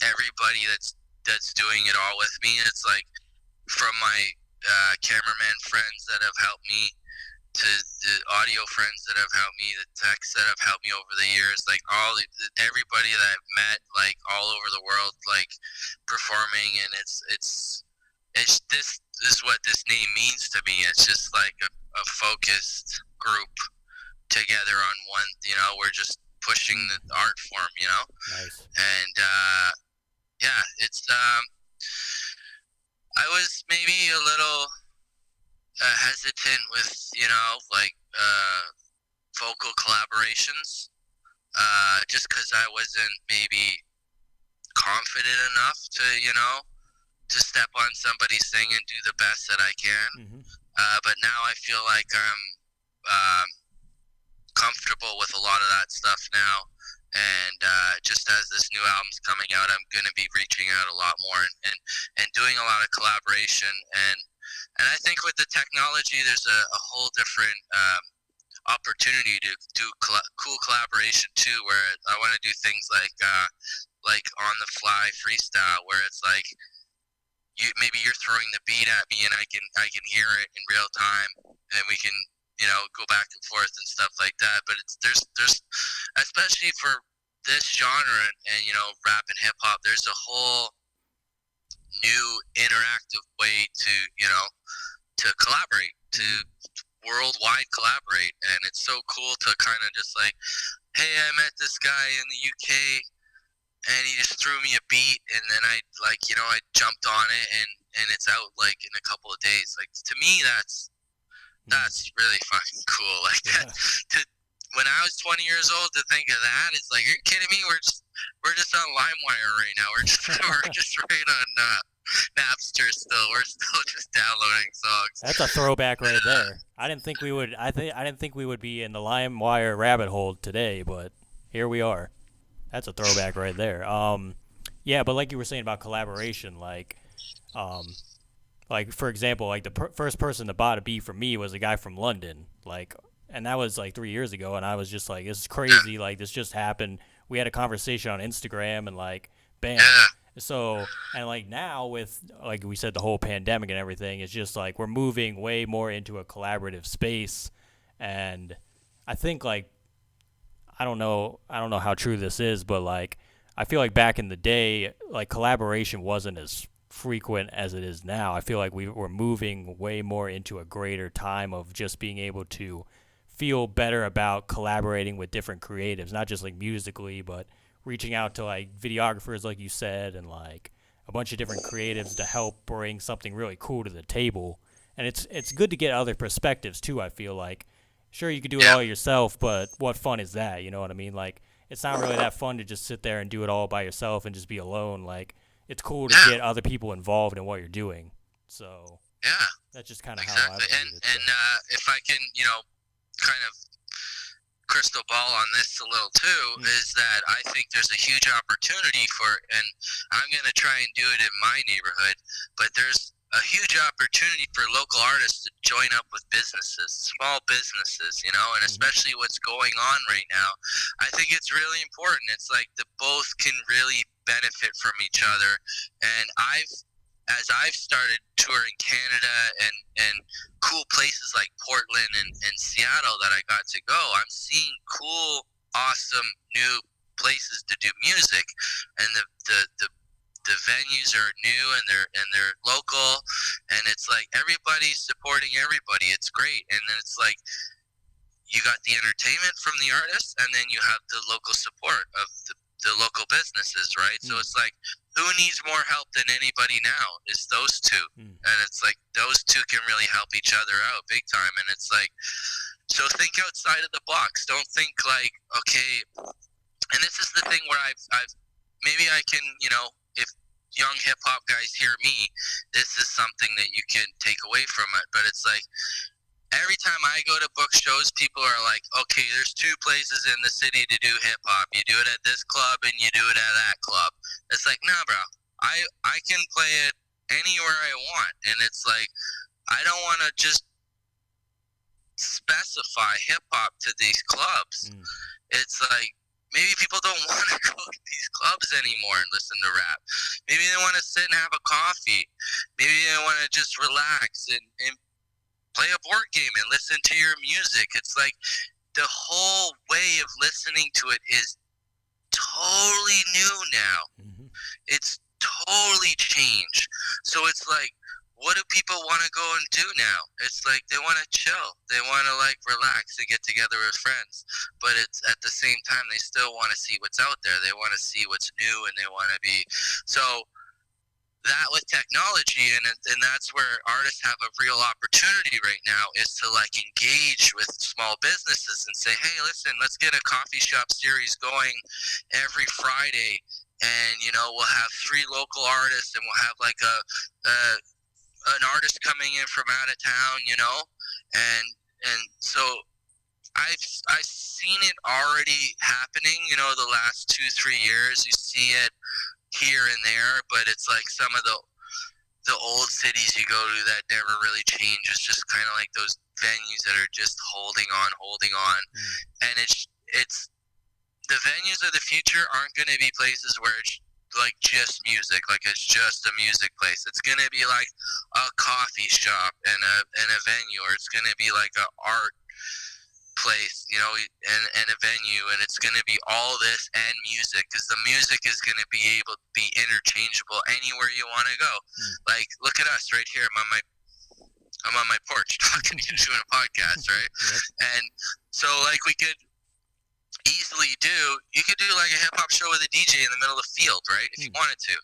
everybody that's doing it all with me. It's like from my cameraman friends that have helped me to the audio friends that have helped me, the techs that have helped me over the years, like everybody that I've met like all over the world, like performing, and it's this is what this name means to me. It's just like a focused group together on one, you know, we're just pushing the art form, you know. Nice. And yeah, it's I was maybe a little hesitant with, you know, like vocal collaborations, just because I wasn't maybe confident enough to, you know, to step on somebody's thing and do the best that I can. Mm-hmm. But now I feel like I'm comfortable with a lot of that stuff now. And just as this new album's coming out, I'm going to be reaching out a lot more and doing a lot of collaboration. And I think with the technology, there's a whole different opportunity to do cool collaboration too, where I want to do things like on the fly freestyle, where it's like maybe you're throwing the beat at me and I can hear it in real time, and we can, you know, go back and forth and stuff like that. But there's especially for this genre and you know, rap and hip hop, there's a whole new interactive way to, you know, to collaborate, to worldwide collaborate. And it's so cool to kind of just like, hey, I met this guy in the UK and he just threw me a beat, and then I like, you know, I jumped on it and it's out like in a couple of days. Like to me, that's really fucking cool. Like that, when I was 20 years old, to think of that, it's like, you're kidding me? We're just on LimeWire right now. We're just right on Napster still. We're still just downloading songs. That's a throwback right there. I didn't think we would. I didn't think we would be in the LimeWire rabbit hole today, but here we are. That's a throwback right there. Yeah, but like you were saying about collaboration, like for example, like the first person to bought a beat from me was a guy from London, like, and that was like 3 years ago, and I was just like, this is crazy, like this just happened. We had a conversation on Instagram, and like, bam. Yeah, So, and like now with, like we said, the whole pandemic and everything, it's just like we're moving way more into a collaborative space, and I think like I don't know how true this is, but like I feel like back in the day, like collaboration wasn't as frequent as it is now. I feel like we were moving way more into a greater time of just being able to feel better about collaborating with different creatives, not just like musically, but reaching out to like videographers, like you said, and like a bunch of different creatives to help bring something really cool to the table. And it's good to get other perspectives too. I feel like sure you could do it yeah, all yourself, but what fun is that? You know what I mean? Like it's not really that fun to just sit there and do it all by yourself and just be alone. Like it's cool to yeah, get other people involved in what you're doing. So yeah. that's just kind of how I Exactly. believe it. And if I can, kind of crystal ball on this a little too, is that I think there's a huge opportunity and I'm going to try and do it in my neighborhood, but there's a huge opportunity for local artists to join up with businesses, small businesses, and especially what's going on right now. I think it's really important. It's like the both can really benefit from each other. And as I've started touring Canada and cool places like Portland and Seattle that I got to go, I'm seeing cool, awesome new places to do music, and the venues are new and they're local, and it's like everybody's supporting everybody. It's great, and then it's like you got the entertainment from the artists, and then you have the local support of the local businesses, right? So it's like, who needs more help than anybody now? Is those two. And it's like those two can really help each other out big time. And it's like, so think outside of the box. Don't think like, okay, and this is the thing where I've maybe I can, if young hip hop guys hear me, this is something that you can take away from it. But it's like, every time I go to book shows, people are like, okay, there's two places in the city to do hip hop. You do it at this club and you do it at that club. It's like, nah, bro, I can play it anywhere I want. And it's like, I don't want to just specify hip hop to these clubs. It's like, maybe people don't want to go to these clubs anymore and listen to rap. Maybe they want to sit and have a coffee. Maybe they want to just relax and play a board game and listen to your music. It's like the whole way of listening to it is totally new now. It's totally changed. So it's like, what do people want to go and do now? It's like they want to chill. They want to like relax and get together with friends. But it's at the same time, they still want to see what's out there. They want to see what's new, and they want to be so. That with technology, and that's where artists have a real opportunity right now, is to like engage with small businesses and say, hey, listen, let's get a coffee shop series going every Friday, and we'll have 3 local artists, and we'll have like an artist coming in from out of town, and so I've seen it already happening, the last 2-3 years. You see it here and there, but it's like some of the old cities you go to that never really change. It's just kind of like those venues that are just holding on, and it's the venues of the future aren't going to be places where it's like just music, like it's just a music place. It's going to be like a coffee shop and a venue, or it's going to be like a art place, and a venue, and it's going to be all this and music, because the music is going to be able to be interchangeable anywhere you want to go. Like, look at us right here. I'm on my porch talking to you, doing a podcast, right? And so like you could do like a hip hop show with a DJ in the middle of the field, right? If you wanted to.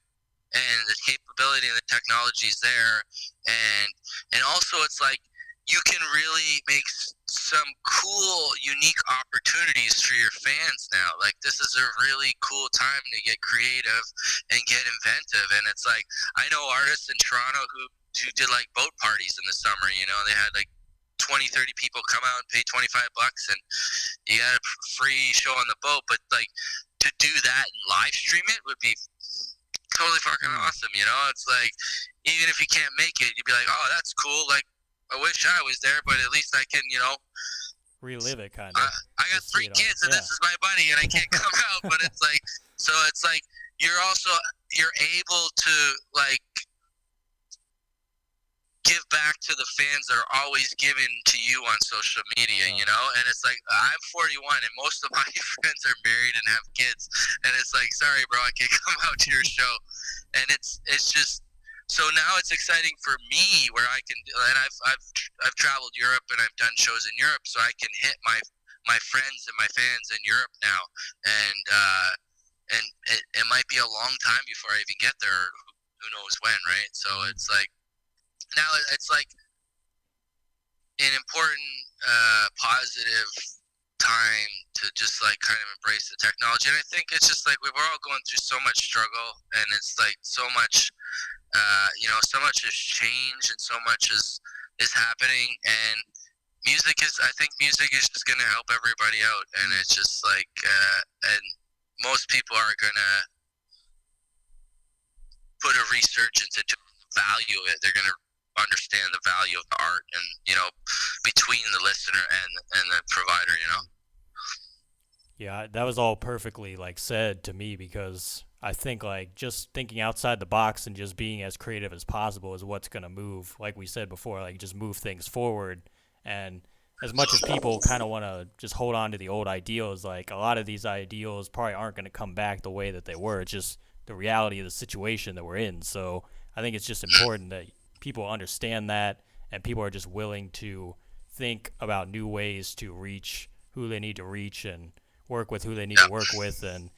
And the capability and the technology is there, and also it's like you can really make some cool, unique opportunities for your fans now. Like, this is a really cool time to get creative and get inventive. And it's like, I know artists in Toronto who did like boat parties in the summer. You know, they had like 20, 30 people come out and pay $25, and you got a free show on the boat. But like, to do that and live stream it would be totally fucking awesome. You know, it's like, even if you can't make it, you'd be like, oh, that's cool. Like, I wish I was there, but at least I can, you know, relive it, kind of. I got 3 kids, and this is my buddy, and I can't come out. But it's like, so it's like you're able to like give back to the fans that are always giving to you on social media, you know. And it's like, I'm 41, and most of my friends are married and have kids, and it's like, sorry, bro, I can't come out to your show. And it's just. So now it's exciting for me, where I can, and I've traveled Europe, and I've done shows in Europe, so I can hit my friends and my fans in Europe now, and it might be a long time before I even get there, who knows when, right? So it's like, now it's like an important, positive time to just like kind of embrace the technology. And I think it's just like we're all going through so much struggle, and it's like so much. You know, so much has changed, and so much is happening, and I think music is just going to help everybody out, and it's just like, and most people are going to put a resurgence into the value of it. They're going to understand the value of the art, and, you know, between the listener and the provider, you know. Yeah, that was all perfectly like said to me, because I think like just thinking outside the box and just being as creative as possible is what's going to move, like we said before, like just move things forward. And as much as people kind of want to just hold on to the old ideals, like a lot of these ideals probably aren't going to come back the way that they were. It's just the reality of the situation that we're in. So I think it's just important that people understand that, and people are just willing to think about new ways to reach who they need to reach and work with who they need to work with. And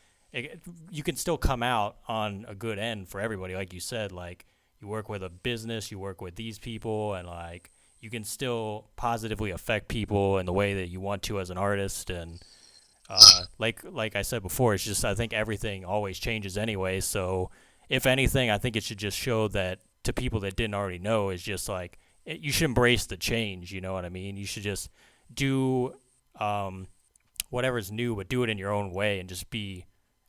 you can still come out on a good end for everybody. Like you said, like you work with a business, you work with these people, and like you can still positively affect people in the way that you want to as an artist. And like I said before, it's just, I think everything always changes anyway. So if anything, I think it should just show that to people that didn't already know, is just like, you should embrace the change. You know what I mean? You should just do whatever's new, but do it in your own way, and just be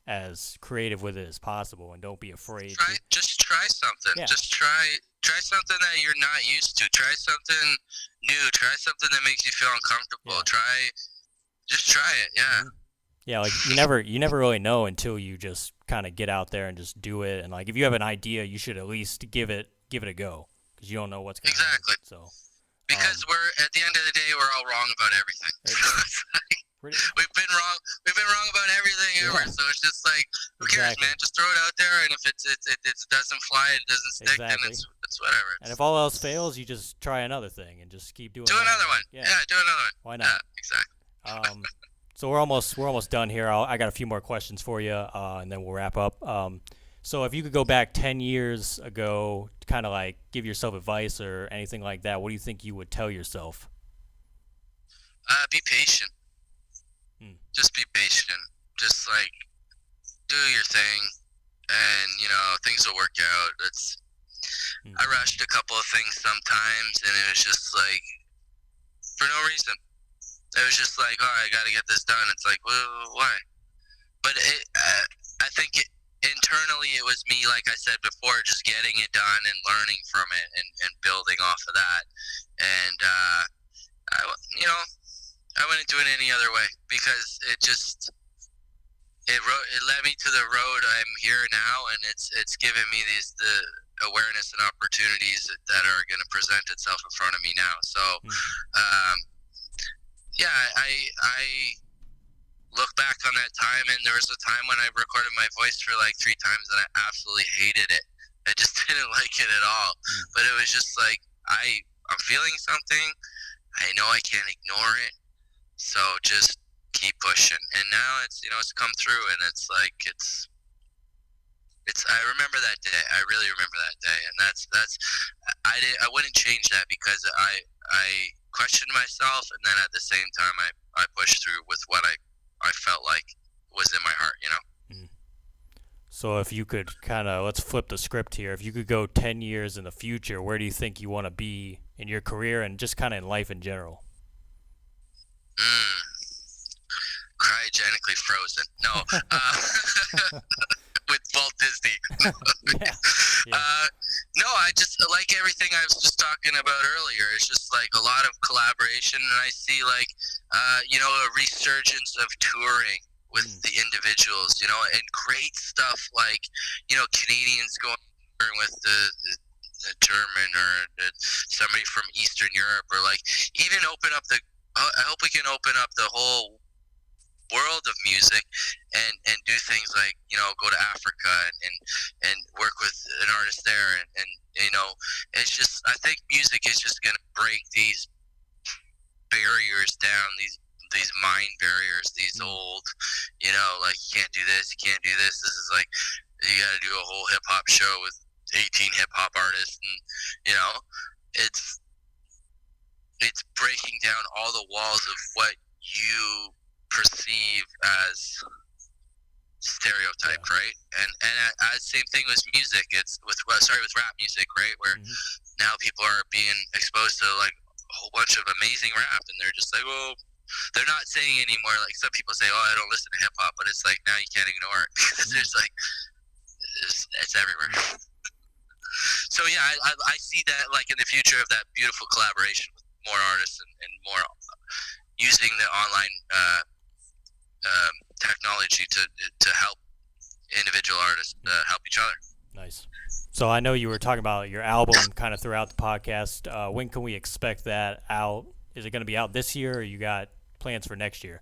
as creative with it as possible, and don't be afraid. Just try something. Yeah. Just try something that you're not used to. Try something new. Try something that makes you feel uncomfortable. Yeah. Just try it. Yeah. Mm-hmm. Yeah, like you never really know until you just kind of get out there and just do it. And like if you have an idea, you should at least give it a go, because you don't know what's going to happen. So because we're, at the end of the day, we're all wrong about everything. We've been wrong about everything ever. So it's just like, who cares, man? Just throw it out there, and if it doesn't fly, it doesn't stick, then it's whatever. And if all else fails, you just try another thing and just keep doing. Do another one. Yeah, do another one. Why not? Yeah, exactly. So we're almost done here. I got a few more questions for you, and then we'll wrap up. So if you could go back 10 years ago, to kind of like give yourself advice or anything like that, what do you think you would tell yourself? Be patient. Just be patient. Just like do your thing, and you know, things will work out. I rushed a couple of things sometimes, and it was just like for no reason. It was just like, oh, I got to get this done. It's like, well, why? But I think internally it was me, like I said before, just getting it done and learning from it, and building off of that. And I wouldn't do it any other way, because it led me to the road I'm here now, and it's given me the awareness and opportunities that are going to present itself in front of me now. So, yeah, I look back on that time, and there was a time when I recorded my voice for like 3 times, and I absolutely hated it. I just didn't like it at all. But it was just like, I'm feeling something. I know I can't ignore it. So just keep pushing. And now it's come through, and it's like, it's I remember that day. I really remember that day, and I wouldn't change that because I questioned myself, and then at the same time I pushed through with what I felt like was in my heart. Mm. So if you could kind of, let's flip the script here. If you could go 10 years in the future, where do you think you want to be in your career and just kind of in life in general? Mm, cryogenically frozen. No. With Walt Disney. Yeah. Yeah. No, I just like everything I was just talking about earlier. It's just like a lot of collaboration, and I see like, a resurgence of touring with the individuals, and great stuff like, Canadians going with the German or somebody from Eastern Europe, or like even open up I hope we can open up the whole world of music and do things like go to Africa and work with an artist there and it's just I think music is just gonna break these barriers down, these mind barriers, these old like you can't do this, you can't do this is like you gotta do a whole hip hop show with 18 hip hop artists, and it's breaking down all the walls of what you perceive as stereotype, right? And same thing with music. It's with rap music, right? Where now people are being exposed to like a whole bunch of amazing rap, and they're just like, well, they're not saying anymore. Like some people say, oh, I don't listen to hip hop, but it's like now you can't ignore it because there's like it's everywhere. So yeah, I see that like in the future of that beautiful collaboration with more artists and more using the online technology to help individual artists help each other. Nice. So I know you were talking about your album kind of throughout the podcast. When can we expect that out? Is it going to be out this year, or you got plans for next year?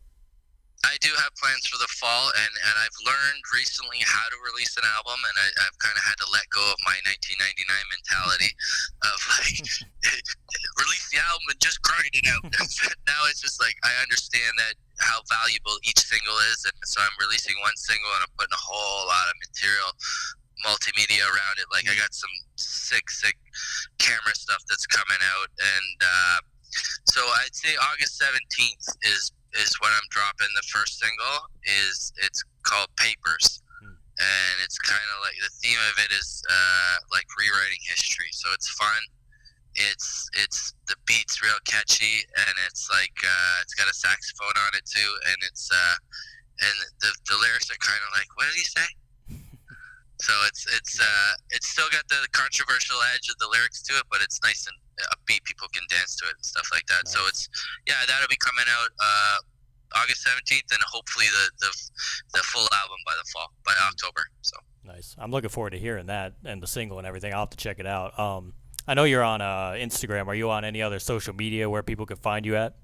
I do have plans for the fall, and I've learned recently how to release an album, and I've kind of had to let go of my 1999 mentality of like release the album and just grind it out. Now it's just like I understand that how valuable each single is, and so I'm releasing one single and I'm putting a whole lot of material, multimedia around it. Like I got some sick camera stuff that's coming out, and so I'd say August 17th is when I'm dropping the first single. It's called Papers, and it's kind of like the theme of it is like rewriting history. So it's fun. It's the beat's real catchy, and it's like it's got a saxophone on it too, and it's and the lyrics are kind of like, what did he say? So it's still got the controversial edge of the lyrics to it, but it's nice and upbeat. People can dance to it and stuff like that. Nice. So that'll be coming out August 17th, and hopefully the full album by October. So nice. I'm looking forward to hearing that and the single and everything. I'll have to check it out. I know you're on Instagram. Are you on any other social media where people can find you at?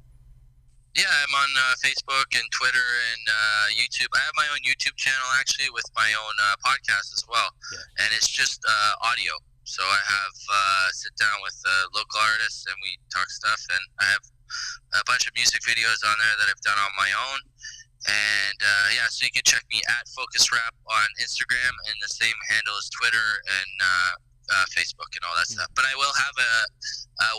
Yeah, I'm on Facebook and Twitter and YouTube. I have my own YouTube channel actually with my own podcast as well, and it's just audio. So I have sit down with local artists and we talk stuff, and I have a bunch of music videos on there that I've done on my own. And so you can check me at Focus Rap on Instagram, and the same handle as Twitter and Facebook and all that stuff. But I will have a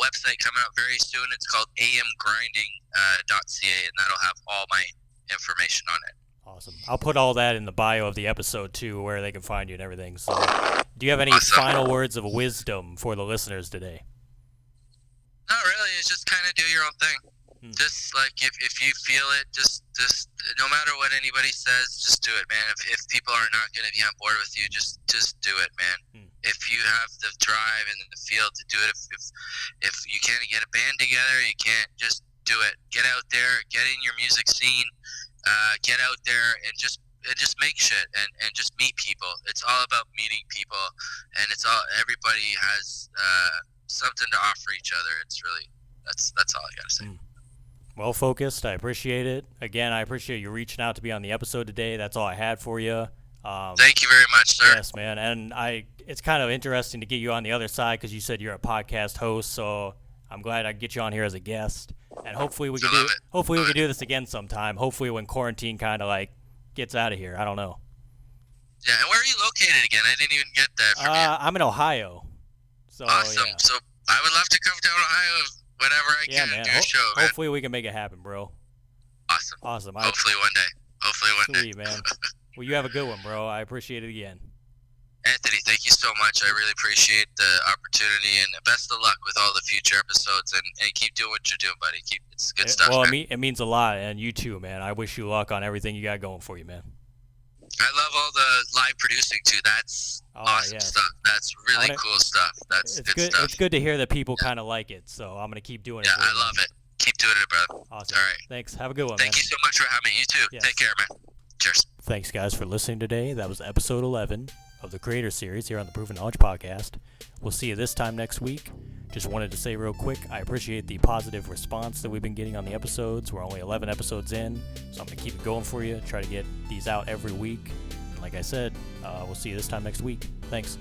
website coming out very soon. It's called amgrinding.ca, and that'll have all my information on it. Awesome. I'll put all that in the bio of the episode too, where they can find you and everything. So, do you have any final words of wisdom for the listeners today? Not really. It's just kind of do your own thing. Just like if you feel it, just no matter what anybody says, just do it, man. If people are not going to be on board with you, just do it, man. If you have the drive and the feel to do it, if you can't get a band together, you can't, just do it. Get out there, get in your music scene, get out there and just make shit and just meet people. It's all about meeting people, and everybody has something to offer each other. It's really that's all I gotta say. Well focused. I appreciate it. Again, I appreciate you reaching out to be on the episode today. That's all I had for you. Thank you very much, sir. Yes, man. And it's kind of interesting to get you on the other side because you said you're a podcast host. So I'm glad I could get you on here as a guest. And hopefully we can do this again sometime. Hopefully when quarantine kind of like gets out of here. I don't know. Yeah, and where are you located again? I didn't even get that from you. I'm in Ohio. So Awesome. yeah. So I would love to come down to Ohio whenever I Yeah, can and man. do a show, man. Hopefully we can make it happen, bro. Awesome. Awesome. Hopefully one day. Sweet, man. Well, you have a good one, bro. I appreciate it again. Anthony, thank you so much. I really appreciate the opportunity, and best of luck with all the future episodes. And keep doing what you're doing, buddy. It's good stuff. Well, man. it means a lot, and you too, man. I wish you luck on everything you got going for you, man. I love all the live producing too. That's awesome stuff. That's really cool stuff. That's good stuff. It's good to hear that people kind of like it, so I'm gonna keep doing it. Yeah, I love it. Keep doing it, brother. Awesome. All right. Thanks. Have a good one, Thank man. you so much for having me. You too. Yes. Take care, man. Cheers. Thanks, guys, for listening today. That was episode 11 of the Creator Series here on the Proven Knowledge Podcast. We'll see you this time next week. Just wanted to say real quick, I appreciate the positive response that we've been getting on the episodes. We're only 11 episodes in, so I'm going to keep it going for you, try to get these out every week. And like I said, we'll see you this time next week. Thanks.